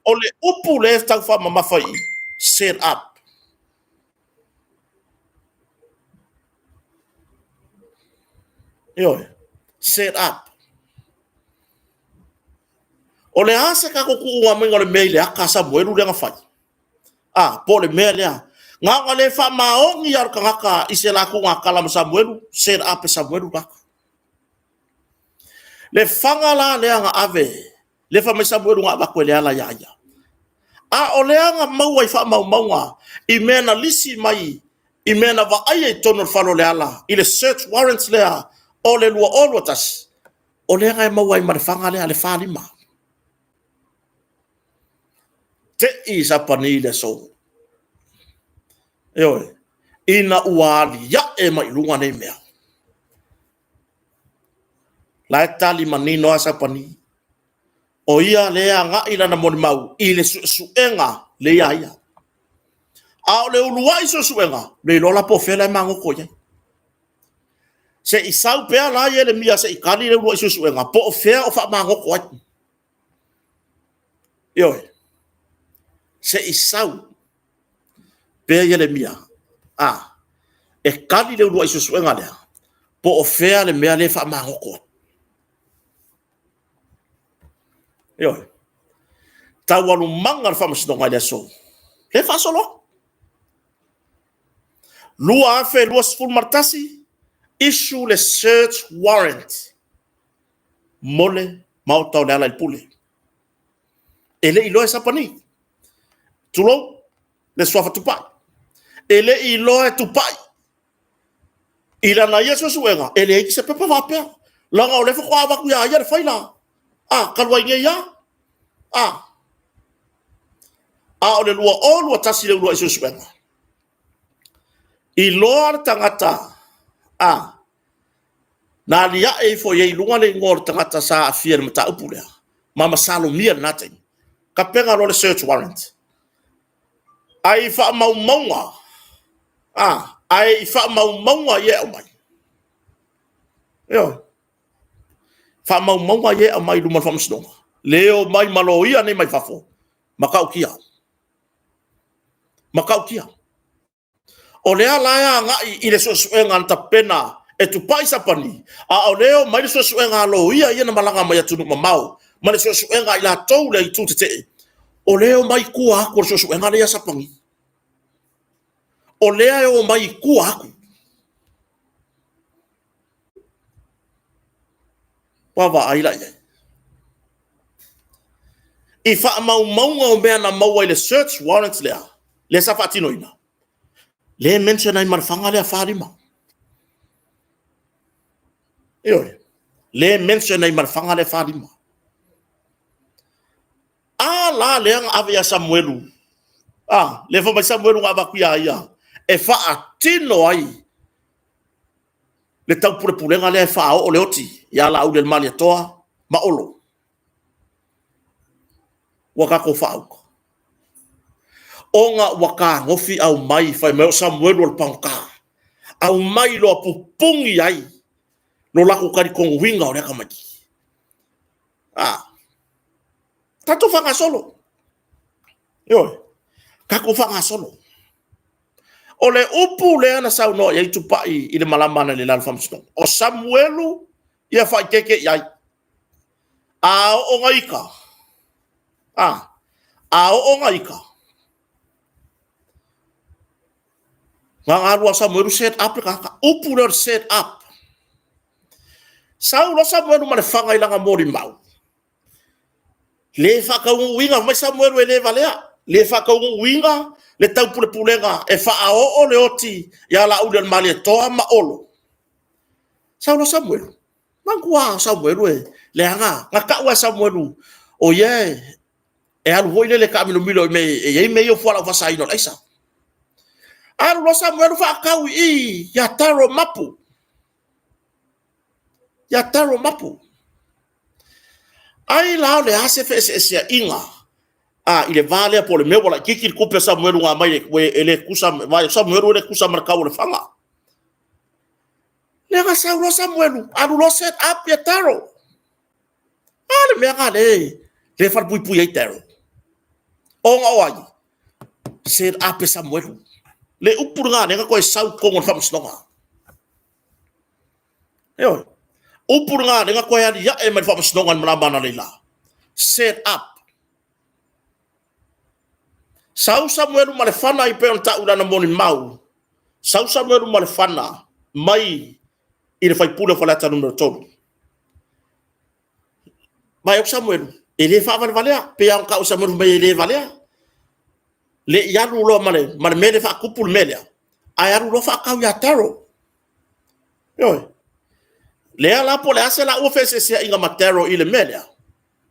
O le upu le tau whamamawhai. Set up. Eoi. Set up. O le ase ka kuku ua minga le mei le aka Samuel le ngawhai. Po le mea lea. Nga le wha maongi ar kangaka ise laku ngā kalama Samuel. Set up e Samuel kaka. Le whanga la lea nga ave. Le wha me Samuel ngā bakwe lea la iaia. O lea nga maua i wha maunga. I mea na lisi mai. I mea na wa aia i tono whano lea la. I le search warrants lea. O le lua olua tas. O lea nga e maua i marifanga lea le whalima. Te i sa pani le so. Eoi. Ina uali ya e mai lunga nei mea. La e tali manino a sa pani. O ia lea nga ila na moni mau. I le suenga le ia. O le ulua i suenga. Le lola po fela e mango koye. Se i sau pea la ye le mia se i kani le ulua i suenga. Po fea o fa mango koye. Eoi. Se i sau pe ye le mia e kali le ulua i suenga lea po o fea le mea le fa mangoko yo tawalu manga le fa masino le so le fa solo lua afe lua sful martasi issue le search warrant mole mautau le ala il pule ele ilo e sapani tulo le swafa tupai ele ilo e tupai ila na ia suenga ele ki se pepa va pe la nga ole fa kwa va ku ya le faila kalwa nge ya ole lua o lua tasi le lua suenga I loa tangata na lia e fo ye lunga le ngor tangata sa afia mata upule mama salo mia nothing ka penga lo le search warrant ai fa mau maunga ai fa mau maunga ye o mai yo fa mau maunga ye o mai luma fam sno leo mai maloia ne mai fafo makau kia o lea laia nga I le suenga anta pena e tu paisa pani o leo mai le suenga lo ia na malanga mai atu mamau ma le suenga ila tou le tu te o leo mai kua ko suenga le sapangi o lea o mai kua aku pava aila ia I fa mau maunga o mea na mau le search warrants lea le safatino ina le mention ai marfanga le farima le mention ai marfanga le farima la le ang avia Samuelu le fo mai Samuelu ngaba kuia ia e fa atino ai le tau pulenga le fa o le oti ya la u del mali toa ma olo waka ko fa onga waka ngofi au mai fai me Samuelu al panka au mai lo pupungi ai no lako kari kongo winga o le kamaki tato fanga solo kako fanga solo ole upu le ana sau no ye tupai ile malama na le lalfam sto o Samuelu ia fa keke yai o ngaika o ngaika Ngangaro Samuelu set up ka upu le set up Saulo Samuelu ma le fanga ilanga mori mau le fa ka winga mai Samuelu ele valea le fa ka winga le tau pulenga e fa o le oti ya la u del mali toa ma olo Saulo Samuelu mangua Samuelu le anga ngaka wa Samuelu o ye e alu voile le kamino milo me e me yo fala fa sai no laisa alu Samuelu fa ka ya taro mapu ai la le ase fe se inga ile vale por le mewa la kiki ko pesa Samuelu nga mai ele kusa vai Samuelu le kusa marka o le fanga le ga Samuelu alu lo set up ya taro ale me ga le far pui ai taro onga oai set up Samuelu le upurga ne ga ko sau ko ngon fam snonga upurga ne ga ko ya e me fam snonga mlamba leila set up Sau Samuelu malefana I pe on ta ula na moni mau. Sau Samuelu malefana mai I le fai pula fa lata numero tolu. Mai o Samuelu ele fa valea pe an ka o Samuelu mai ele valea. Le yaru lo male mele fa kupul mele. Ayaru lo fa ka ya taro. Le ala po le ase la ofese sia inga matero ile mele.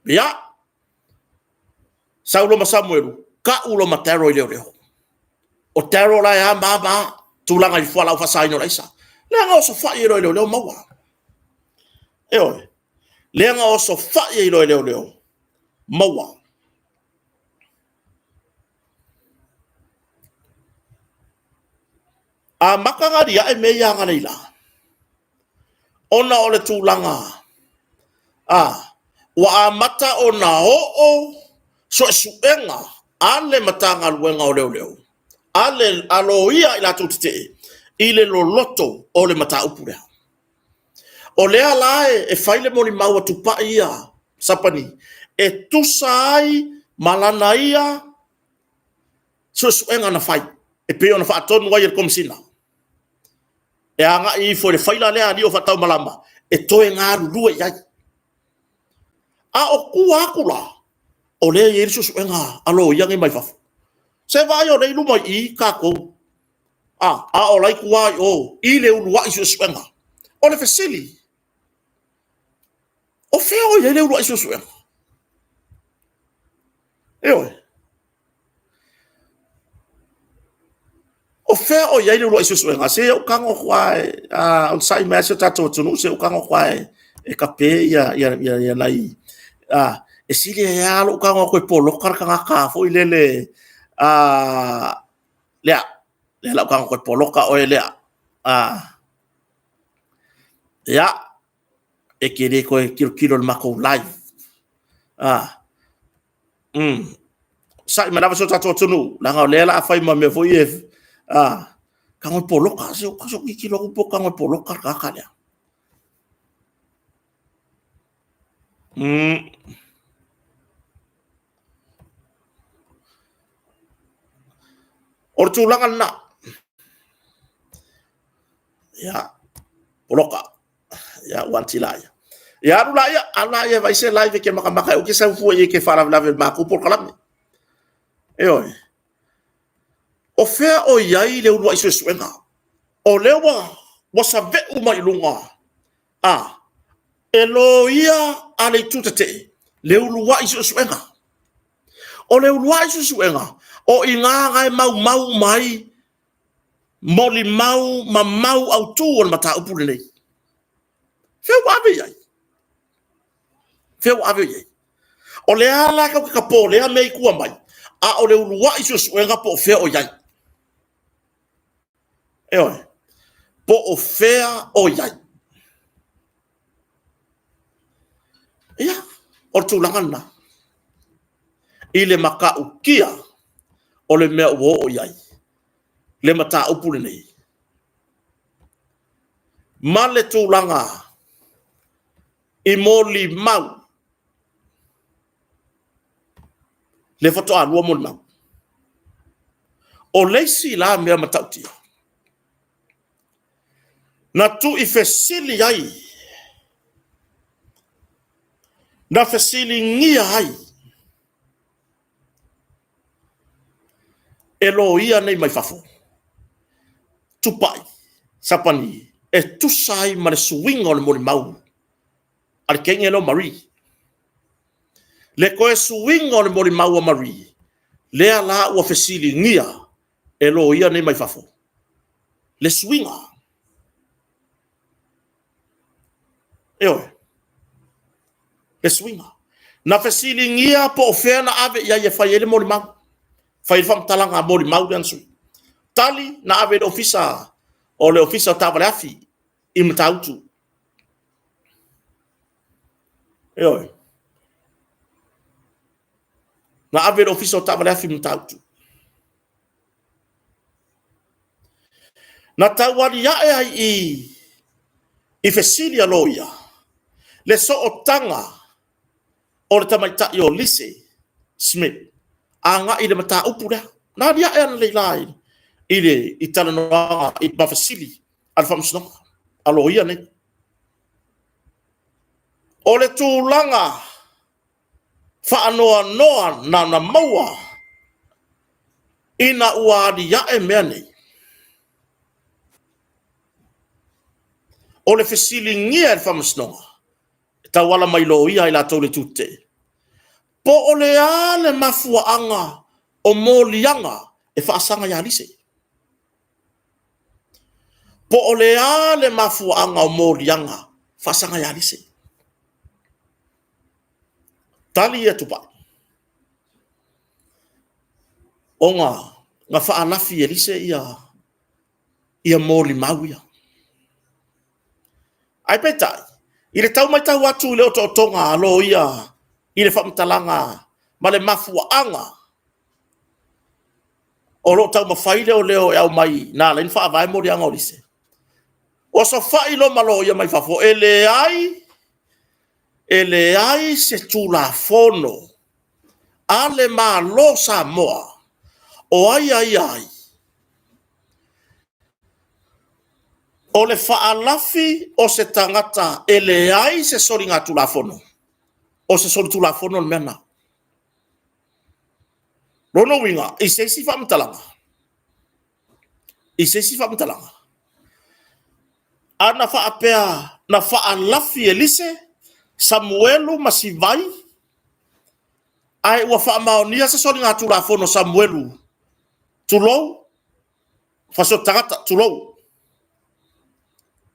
Ya. Saulo ma Samuelu ka ulo matero ile leo o tero la ya baba tulanga I fala fa sai no laisa le nga so fa ile leo mawa le nga so fa ile leo mawa a makanga dia e me ya nga leila ona ole tulanga wa amata ona o so suenga ale matanga luenga o leo ale aloia ila tutite ile lo loto o le mata upura o le alae e faile moni mau tupa ia sapani e tusai malana ia so suenga na fai e pe ona fa tonu wa yer komsina e anga I fo le faila le ani o fa tau malama e toe ngaru lua ia a o kuakula o le Yesu suenga alo yang mai fafu se vai o le luma I kako a o lai kuai o ile ulua isu suenga o le fesili o feo ia le ulua isu suenga o fea o ia le ulua isu suenga se o kango kuai on sai mesa tato tunu se o kango kuai e kape ia nai e sili ia lo kango koe polo kanga ka fo ilele lea la kango koe polo ka o lea ya e kere koe kilo mako live sai manava so tato tunu langa lela fai ma me foi kango polo ka se o kaso kilo ko kango polo ka ka lea or tulangan na ya poloka ya wantilaya ya rulaya ala ya vai se live ke maka o ke sa fu e ke fara la vel ma ko por kalam o fe o yai le ua isu suenga o lewa wasa ve uma ilunga eloia ale tutate le ua isu suenga o le ua isu suenga o inga ngai mau mai moli mau au tu on mata upule nei feu ave yai o le ala ka po le me ku mai o le ua isu suenga po fe o yai po o fea o yai ia o tulangana ile maka ukia o le mea o yai le mata upule nei male tulanga i moli mau le foto a lua moli mau o leisi la mea matautia na tu i fesili ai na fesili ngia ai Eloia nei mai fafo tupai sapani e tusai ma le suinga o le moli mau ale kenge lo Marie le koe suinga o le moli mau a Marie le ala ua fesili ngia Eloia nei mai fafo le suinga le suinga na fesili ngia po ofea na ave ia ye fai ele moli mau fai fam talanga moli mau dan sui tali na ave le ofisa o le ofisa tavalafi i mtautu na ave le ofisa tavalafi i mtautu na tawari ya i fesili aloia le so o tanga o le tamaita i o Lise Smith anga i le mata upu rea na dia e ana leilai i le i talanoa i mafasili al famsnonga aloia ne o le tūlanga whaanoa noa na maua ina uadi ya e mea nei o le fesili ngia le famsnonga tawala mai loia i la tau le tute po o le ale mafuaanga o molianga e whaasanga ya Lise po o le ale mafuaanga o molianga whaasanga ya Lise tali e tupa o nga whaalafi e Lise ia moli mauia ai petai i le tau mai tau atu leo totonga alo ia i le whamtalanga ma le mafuaanga o lo tau mawhaile o leo e au mai nā lein whaavai mori anga o Lise o so whailo malo ia mai whafo ele ai se tula fono ale ma lo sa moa o ai o le whaalafi o se tangata ele ai se sori ngā tula fono o se sori tula fono le mena rono winga i se si whamtalanga I se si whamtalanga. Ana wha apea na wha alafi Elise, Samuelu masivai, ai ua wha maonia sa soni ngā tūra whono Samuelu, tulou, whaso tangata tulou.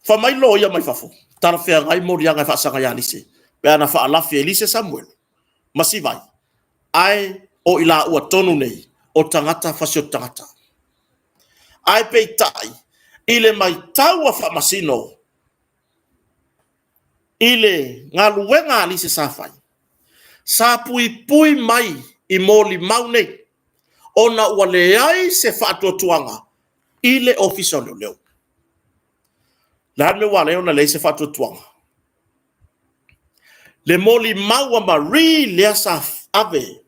Wha mai lo ia mai whafo, tara whea ngai mori angai whaasanga ia Elise, pea na wha alafi Elise Samuelu, masivai, ai o ila ua tonu nei, o tangata whasio tangata. Ai peitai, ile mai taua wha masino, ile ngā luenga Elise safai, sa pui mai I moli maune, ona ua leai se whaatuatuanga, ile ofisa leo leo. Lahan me wale ona lei se whaatuatuanga. Le moli maua Marie lea sa ave,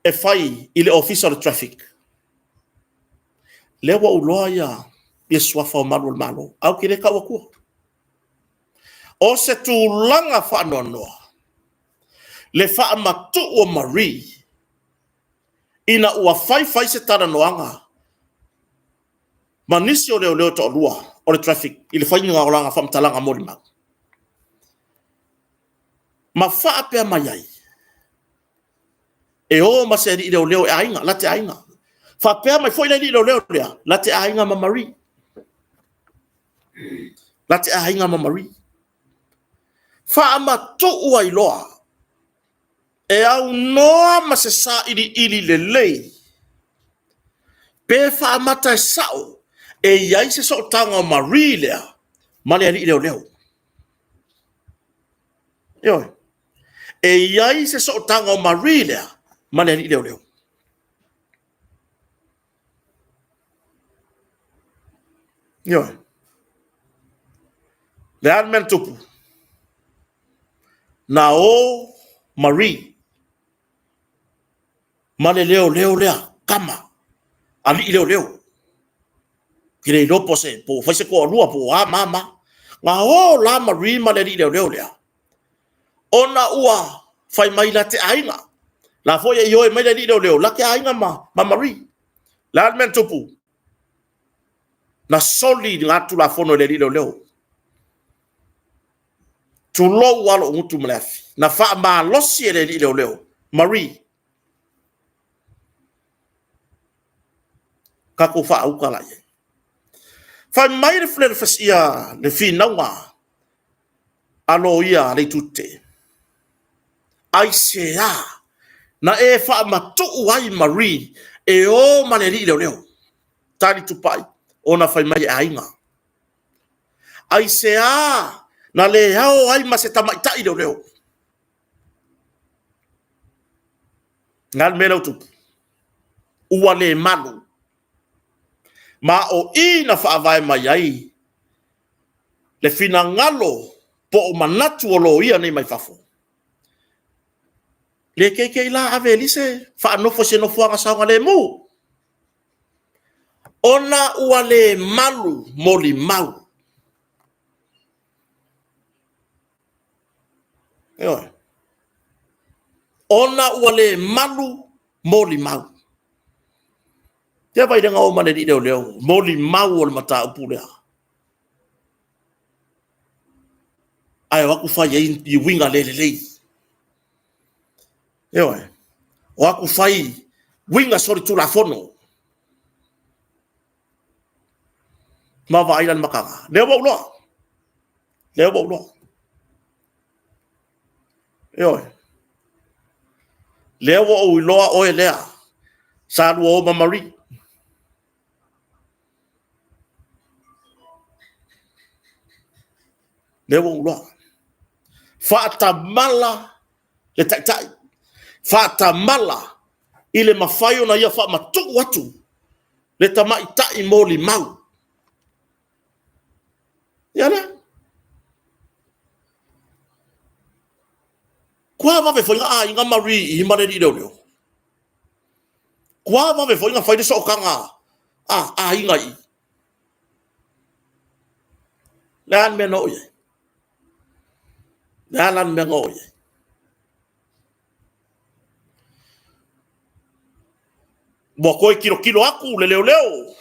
e fai ile ofisa le traffic. Lewa uloa ia swafa o malu malo, au kire ka wakua. O se tūlanga whaanoanoa, le wha matu o Marie, ina ua fai se tara noanga, manisi o leo to lua, o le traffic, ile whai ngā oranga whamtalanga mori mau. Ma wha apea mai ai, e o ma se ri leo e ainga, la te ainga. Wha apea mai fwoi ri leo lea, la te ainga ma Marie. La te ainga ma Marie. Wha matu ua iloa, e au noa ma se sa ili le lei. Pe wha amata e sao, e iai se so tanga o Marie lea, male ali leo. Ioi. E iai se so tanga o Marie lea, male ali leo. Ioi. Le an men tupu. Na o Marie, male leo lea, kama. Ali leo. Kire lopo se po fai se ko lua po mama. Nga o la Marie male leo lea. Ona ua fai mai la te ainga. La foi e yoi mai le leo la ke ainga ma Marie. La men tupu. Na soli ngā tu la fono le leo. Tu lo walo ngutu mlefi. Na fa ma losi e le leo. Marie. Kako fa au kala ye. Fa mai le flere fasia le fi naunga. Alo ia le tute. Ai sea. Na e fa matu ai Marie. E o mane leo. Tani tupai. Ona fai mai ainga. Ai sea. Na le hao ai ma se tamaitai leo. Ngal mena tupu. Ua le manu. Ma o ina whaavai mai ai. Le fina ngalo po o manatu o lo ia nei mai fafo. Le keke la ave Elise. Whaanofo se nofuanga saunga le mu. Ona ua le malu moli mau. Eoi. Ona ua le malu moli mau. Tia vai denga o mane di leo. Moli mau o le mata upulea. Ai waku fai i winga lei. Eoi. Waku fai winga sori tu la fono. Ma va ailan makanga. Leo wau loa. Eoi. Leo wau loa oe lea. Sadu o ma Marie. Leo wau loa. Fata mala le tai. Fata mala ile mafayo na ia fa matu watu. Le tamai tai moli mau. Yana. Kwa va ve foi inga Marie I mane di leo. Kwa va ve foi inga fai de so kanga. Inga I. Lan me no ye. Lan me no ye. Mo koe kilo aku le leo.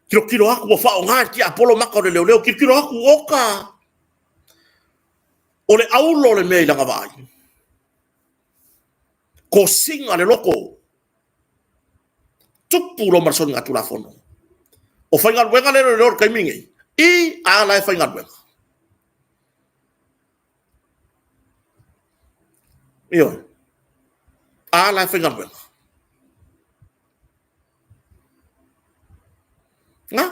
Kilo aku mo fao ngai ki apolo maka le leo kilo aku oka. Ole aulo le mei langa vai. Ko singa le loko. Tupu lo marson ngatu la fono. O fainga wenga le leo kai mingi. I ala fainga wenga. Iyo. Ala fainga wenga. Nga?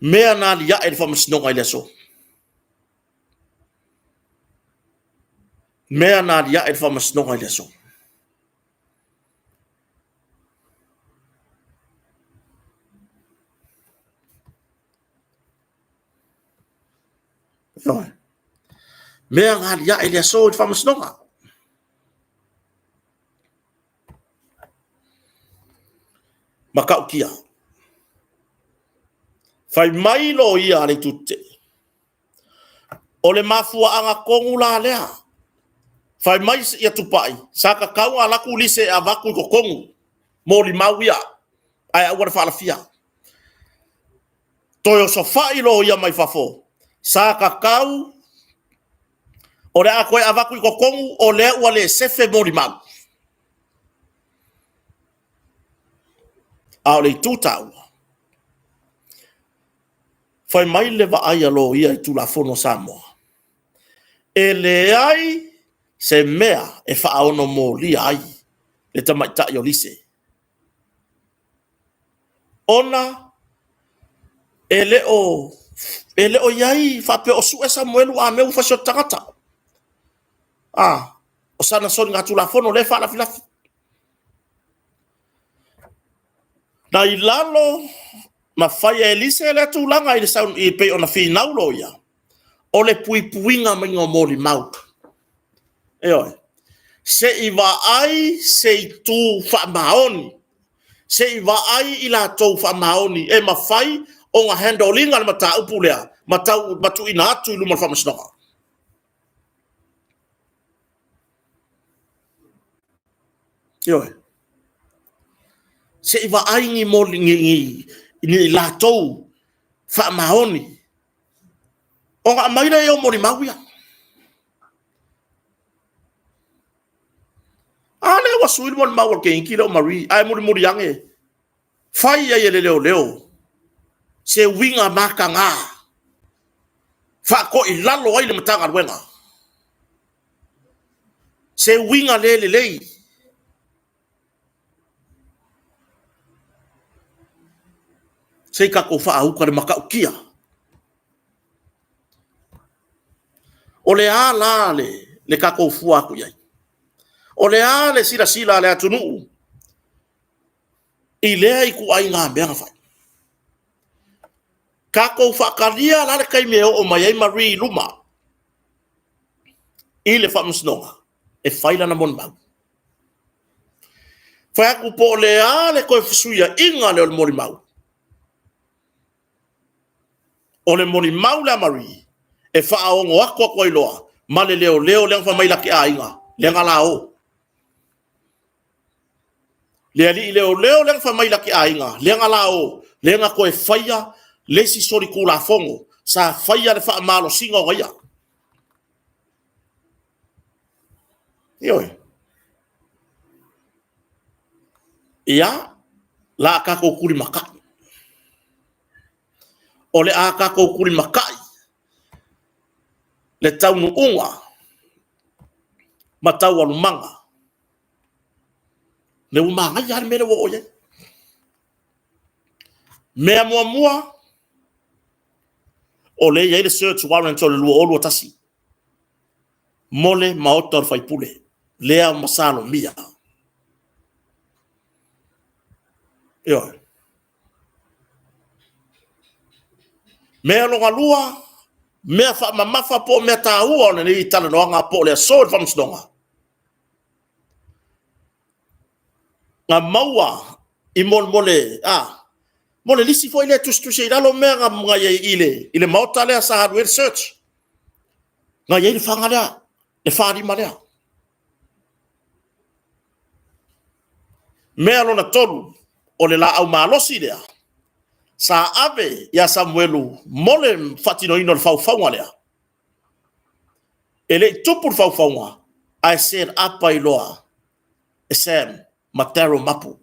Mea na lia e fa masnonga ile so. Mea na lia e fa masnonga ile so. Mea nga lia ile so e fa masnonga. Makau kia. Fai mai lo ia le tutte. O le mafua anga kongu la lea. Fai mai ia tupai. Saka kau ala kulise avaku ko kongu. Moli mawia. Ai awar fala fia. Toyo so fai lo ia mai fafo. Saka kau o le akoe avaku ko kongu o le ua le sefe moli mau. Au le tutau. Fai mai le va ai alo ia i tula fono Samoa. E le ai se mea e whaaono mō li ai le tamaita i o lise. Ona e leo iai whape o su e Samuelu a meu fasio tangata. O sana soni ngā tula fono le wha lafi. Na i lalo ma fai e lise le tūlanga i le saun i pe ona fi naulo ia. O le puipuinga mingo mōli mau. E oi. Se i wa ai se i tū wha maoni. Se i wa ai i la tō wha maoni. E ma fai o ngā handolinga le mata upu lea. Matu ina atu i luma wha masnoka. E oi. Se i wa ai ngi mōli ni la tō wha maoni. O ngā maira e o mōli mau ia. Ale wa suil mon mawal ke inki lo mari ai muri yange fai ya leo se winga maka nga fa ko ilalo ai le matanga wenga se winga le se ka ko fa au ka maka ukia ole ala le ka ko fu aku yai o le ale sila le atunu i lea i ku ai ngā mea ngawhai. Ka kou whakaria la le kai mea o mai ai mari luma. I le whamusnonga e whaila na mon mau. Whai aku po le ale koe whasuia inga le o le mori mau. O le mori mau le mari e whaongo ako koe loa ma le leo leang whamaila ki a inga le ngala o. Le ali leo le fa mai la ki ainga le ngala o le nga ko e faia le si sori kula fongo sa faia le fa malo singa o ia ia la ka ko kuri maka o le a ka ko kuri maka le taunu unga matau alu manga le umanga ya mele wo oye mea mua o le ya le search warrant o le luo tasi mole maotor fai pule lea masalo mia yo mea longa lua mea fa mamafa po mea taua ona ni tala no nga po le so fa msdonga nga maua i mole mole lisi foi le tu sei dalo mega nga ye ile maota le sa hardware search nga ye fanga la e whaari malea. Mea lona tolu, o le la au malosi lea. Sa ave ya Samuelu, mole fatino ino le fau lea. E le tupu le fau ai ser apa iloa, e sem, matero mapu.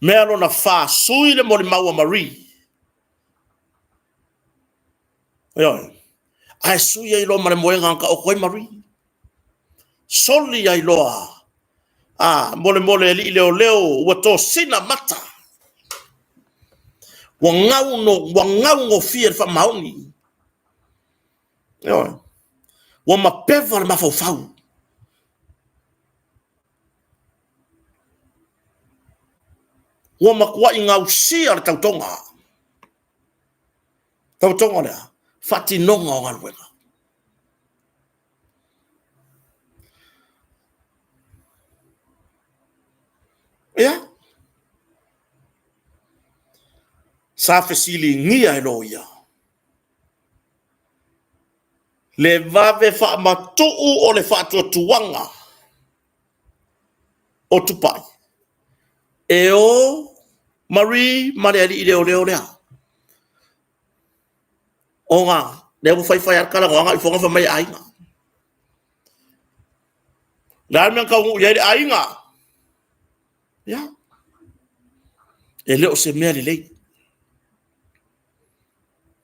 Mea lona wha sui le mole maua Marie. Yo, ai sui ai loa mare moenga anka o koe Marie. Soli ai loa. Mole li leo ua tō sina mata. Wa ngau ngo fia fa mauni. Yo. Wa mapeva le mafau. Wa makua i ngau sia le tautonga. Tautonga lea. Fati nonga o ngalwena. Ya. Sa fesili ngia eloia. Le vave fa matuu o le fa tuanga. O tupai. E o Marie Mariali leo lea. O ngā, le mu fai arkala ngā i whonga whamai ainga. Le armean kau ngu iai ainga. Ya. E leo se mea le lei.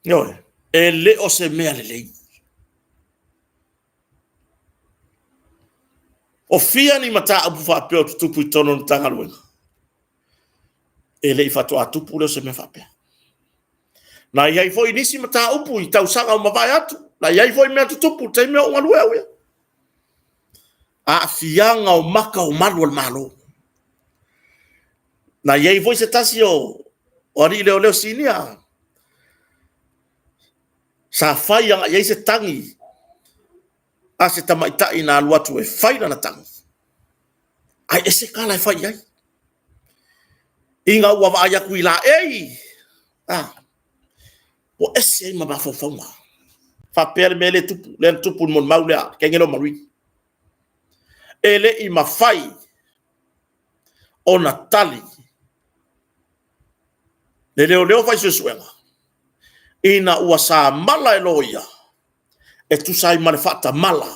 Yo, e leo se mea le lei. O fia ni mata apu whapea o tutupu i tono ni tanga luenga. E lei whatu atupu leo se mea whapea. Na iai foi nisi mata upu i tau sanga o mawai atu. Na iai foi mea tutupu te mea o ngalue au ia. A fianga o maka o malu al malo. Na iai foi se tasi o ari leo sinia. Sa fai anga iai se tangi. A se tamaitai na aluatu e fai na tangi. Ai ese kala e fai ai. Inga ua vaaya kuila ei. O ese ai mabafofonga. Fa per me le tupu mon maulea. Kengelo Marie. Ele i mafai. O Natali. Le leo fai suenga. Ina ua sa mala eloia. E tu sai male fata mala.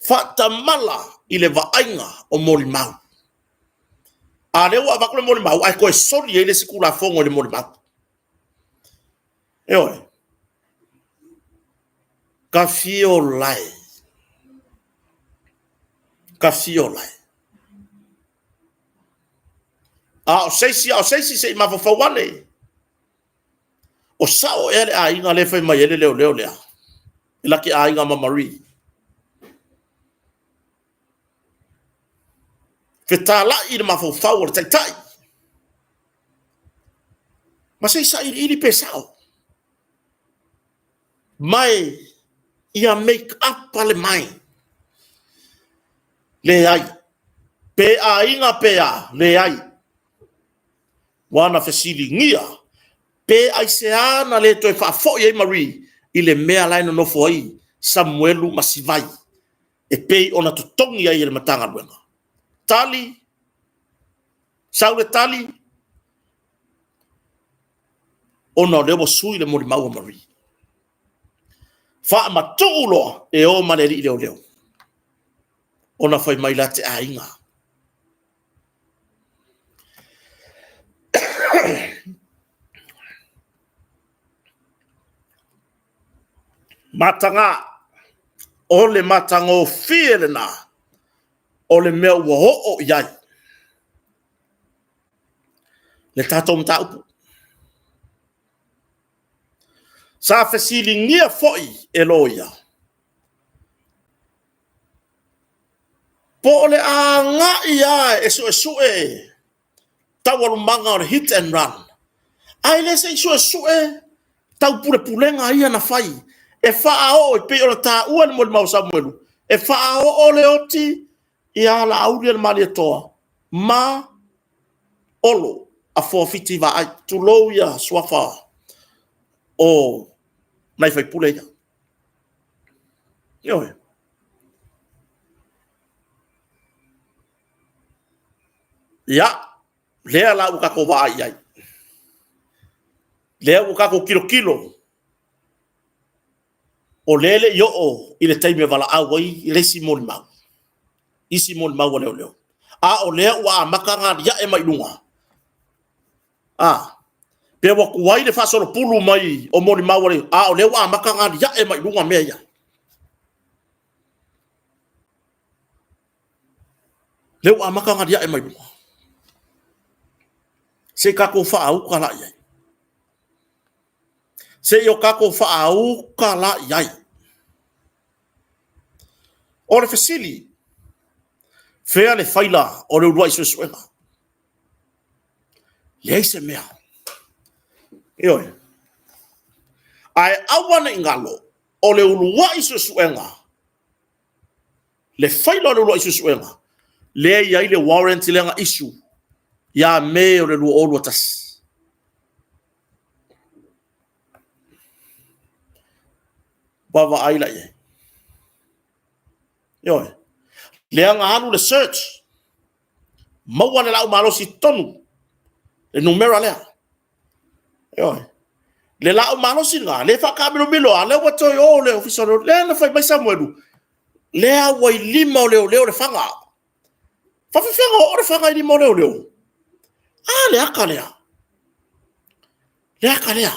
Fata mala i le vainga o mori mau. A leo a vakule mori mau. Ai koe sori e le sikula fongo le mori mau. Eoe. Ka fio lai. Ka fio lai. O seisi se ima fawane. O sao ere a inga le fai mai ele leo lea. Ila ki a inga ma Marie. Fetala i le mafau o tai. Ma sei sa iri pesao. Mai ia make up pale mai. Le ai. Pe a inga pe a le ai. Wana fesili ngia. Pe ai se ana le toi whafo i Marie. I le mea laina no foi. Samuelu masivai. E pei ona tutongi ai le matanga luenga. Tali. Saule tali. Ona lewo sui le mori maua Marie. Fa matulo e o maneri leo. Ona fai mai late a inga. Matanga o le matanga o fielena o le mea ua ho'o iai. Le tatou mta upu. Sa fesili ngia foi eloia. Po le a nga ia e sue. Tawalu manga o hit and run. Ai le se sue. Tau pulenga ia na fai. E fa'ao e pe o ta ua ni mo Samuelu. E fa'ao o le oti ia la aulia le mali toa. Ma olo a forfiti va ai tulou ia swafa. O nai fai pule ia. Yo. Ya, lea la uka ko wa ai. Lea uka ko kilo. O lele yo o ile taime vala awai ile simon mau. Isi mon mau leo. A o lea wa makanga ya e mai lunga. Pe wa kuai le fasolo pulu mai o moni mau le. A o lea wa makanga ya e mai lunga mea ya. Leo wa makanga ya e mai lunga. Se kako fa au kala ya. Se yo kako fa au kala ya. O le fasili. Fea le faila o le urua iso suenga. Le se mea. Ioe. Ai awana ingalo o le urua iso suenga. Le faila o le urua iso suenga. Le iai le warrant le nga isu. Ya me o le lua orua tas. Bava aila ye. Ioe. Le anga anu le search. Maua le lau malo si tonu. Le numera lea. Ioe. Le lau malo si nga. Le whakamilo milo a. Le watoi o le ofisano. Le na whai mai Samuelu. Le a wai lima o leo le whanga. Whawhiwhenga o le whanga i lima o leo. Le aka lea. Le aka lea.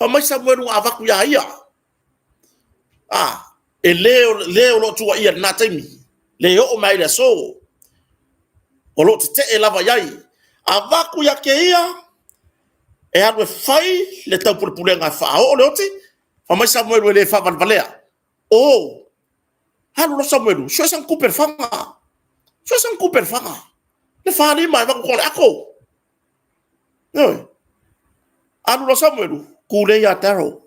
Wha mai Samuelu a waku ia ia. E leo lo tua ia na taimi. Le o mai le so. O lo te e lava iai. A waku ia ke ia. E anu e whai le tau pulepulenga e wha o le oti. Wha mai Samuelu e le whavan valea. Halu lo Samuelu. Sua sang kuper whanga. Sua sang kuper whanga. Le whani mai waku kore ako. Noi. Anu lo Samuelu. Kule ia taro.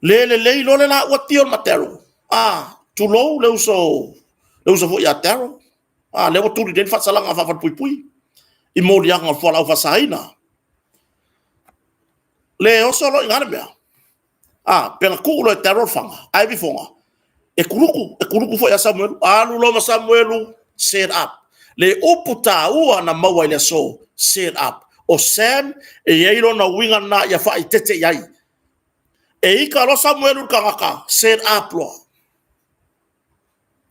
Le lo le la ua tio matero. Tu lo le uso fo ia tero. Le o turi den fatsalanga fa pui. I modi anga fo la fa saina. Le o solo ngana mea. Pela kulo e tero fanga. Ai bi fonga. E kuruku fo ia Samuel. Anu lo ma Samuelu set up. Le oputa ua na maua ile so set up. O Sam e yeiro na winga na ia fa itete yai. E ika lo Samuelu kangaka set up lo.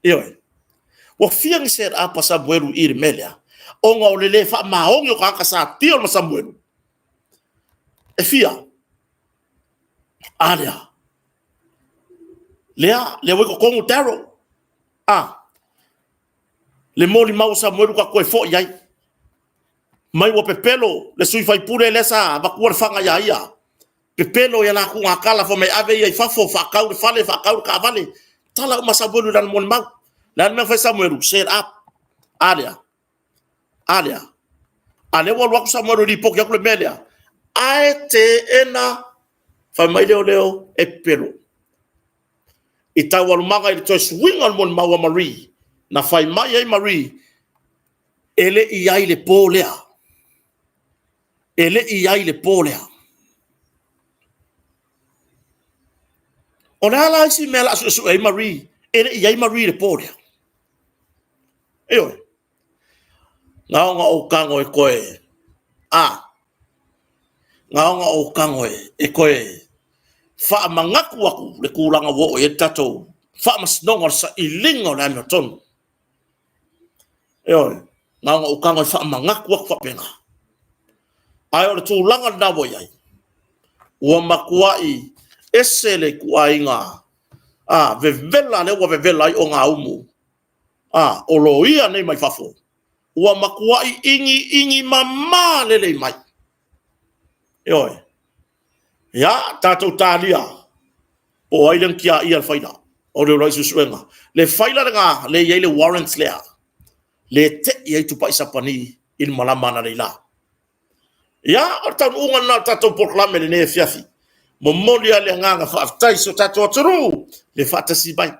Ioe. Wa fiang set up pa Samuelu iri melia. O nga olele fa maongi o kangaka sa tio ma Samuelu. E fia. Alea. Lea weko kongu taro. Le moli mau Samuelu ka koe fo yai. Mai wa pepelo le sui fai pure lesa vakuar fanga ya ia. Pepelo ya na ku ngakala fo mai ave ia fafo fa kau fale fa kau ka vale. Tala uma Samuelu dan moli mau. Dan me fa Samuelu set up. Alea. Ale wa waku Samuelu di pok yakule melia. Aete ena fa mai leo e pelo. Ita walumanga i to swing on mon mawa Marie. Na fai mai ai Marie. Ele iai le polea. Ona ala isi mela su ai Marie. Ele iai Marie le polea. Eoi. Ngaonga o kango e koe. Ngaonga o kango e koe. Fa mangaku aku le kulanga wo e tato. Fa masnonga sa ilingo na me tonu. Eoi. Ngaonga o kango e fa mangaku aku fa penga. Ai o tu langa na wo yai. Ua makuai esele kuai nga. Vevela le ua vevela i o nga umu. O loia nei mai fafo. Ua makuai ingi mama lele mai. Eoi. Ya tatou talia. O ailen kia ia faida. O le raisu suenga. Le faila nga le yai le warrants lea. Le te yai tupa isapani il malama na leila. Ya o tau unga na tatou proklame le ne fiafi. Momolia le nganga whaftai so tatou aturu. Le whatasi bai.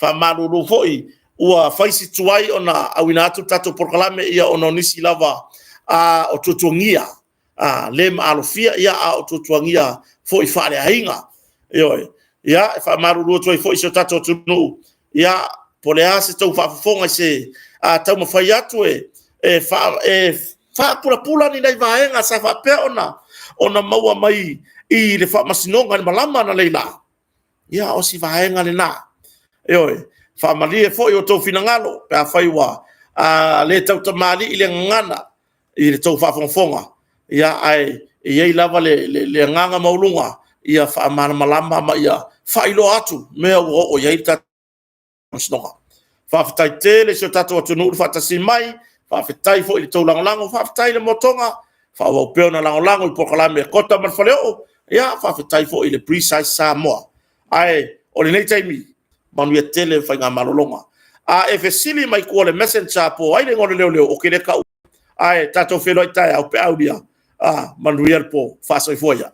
Wha maruru foi. Ua faisi tuai o na awina atu tatou proklame ia o no nisi lava o tutuangia. Le maalofia ia o tutuangia foi whare hainga. Yo ya fa maruru to fo iso tato tunu ya pole ase tau fa fonga se a tau mafai atu fa pula ni dai vaenga sa fa pe ona maua mai I le fa masinonga ni malama na leila ya o si vaenga le na yo fa malie fo yo to finangalo pe fai wa le tau tamali ile ngana I le tau fa fonga ya ai ye lava le nganga maulunga ia fa malama ma ia fa ilo atu me o ye ta masinonga fa fitai tele so tato tunu fa tasimai fa fitai fo ile tau lango fa fitai le motonga fa wa pe na lango I pokalame kota man faleo ya fa fitai fo ile precise Samoa ai o le nei taimi manu ia tele fa nga malolonga e fesili mai ko le messenger po ai le ngone leo o kele ka ai tato felo tai au pe audia manu ia po fa so foya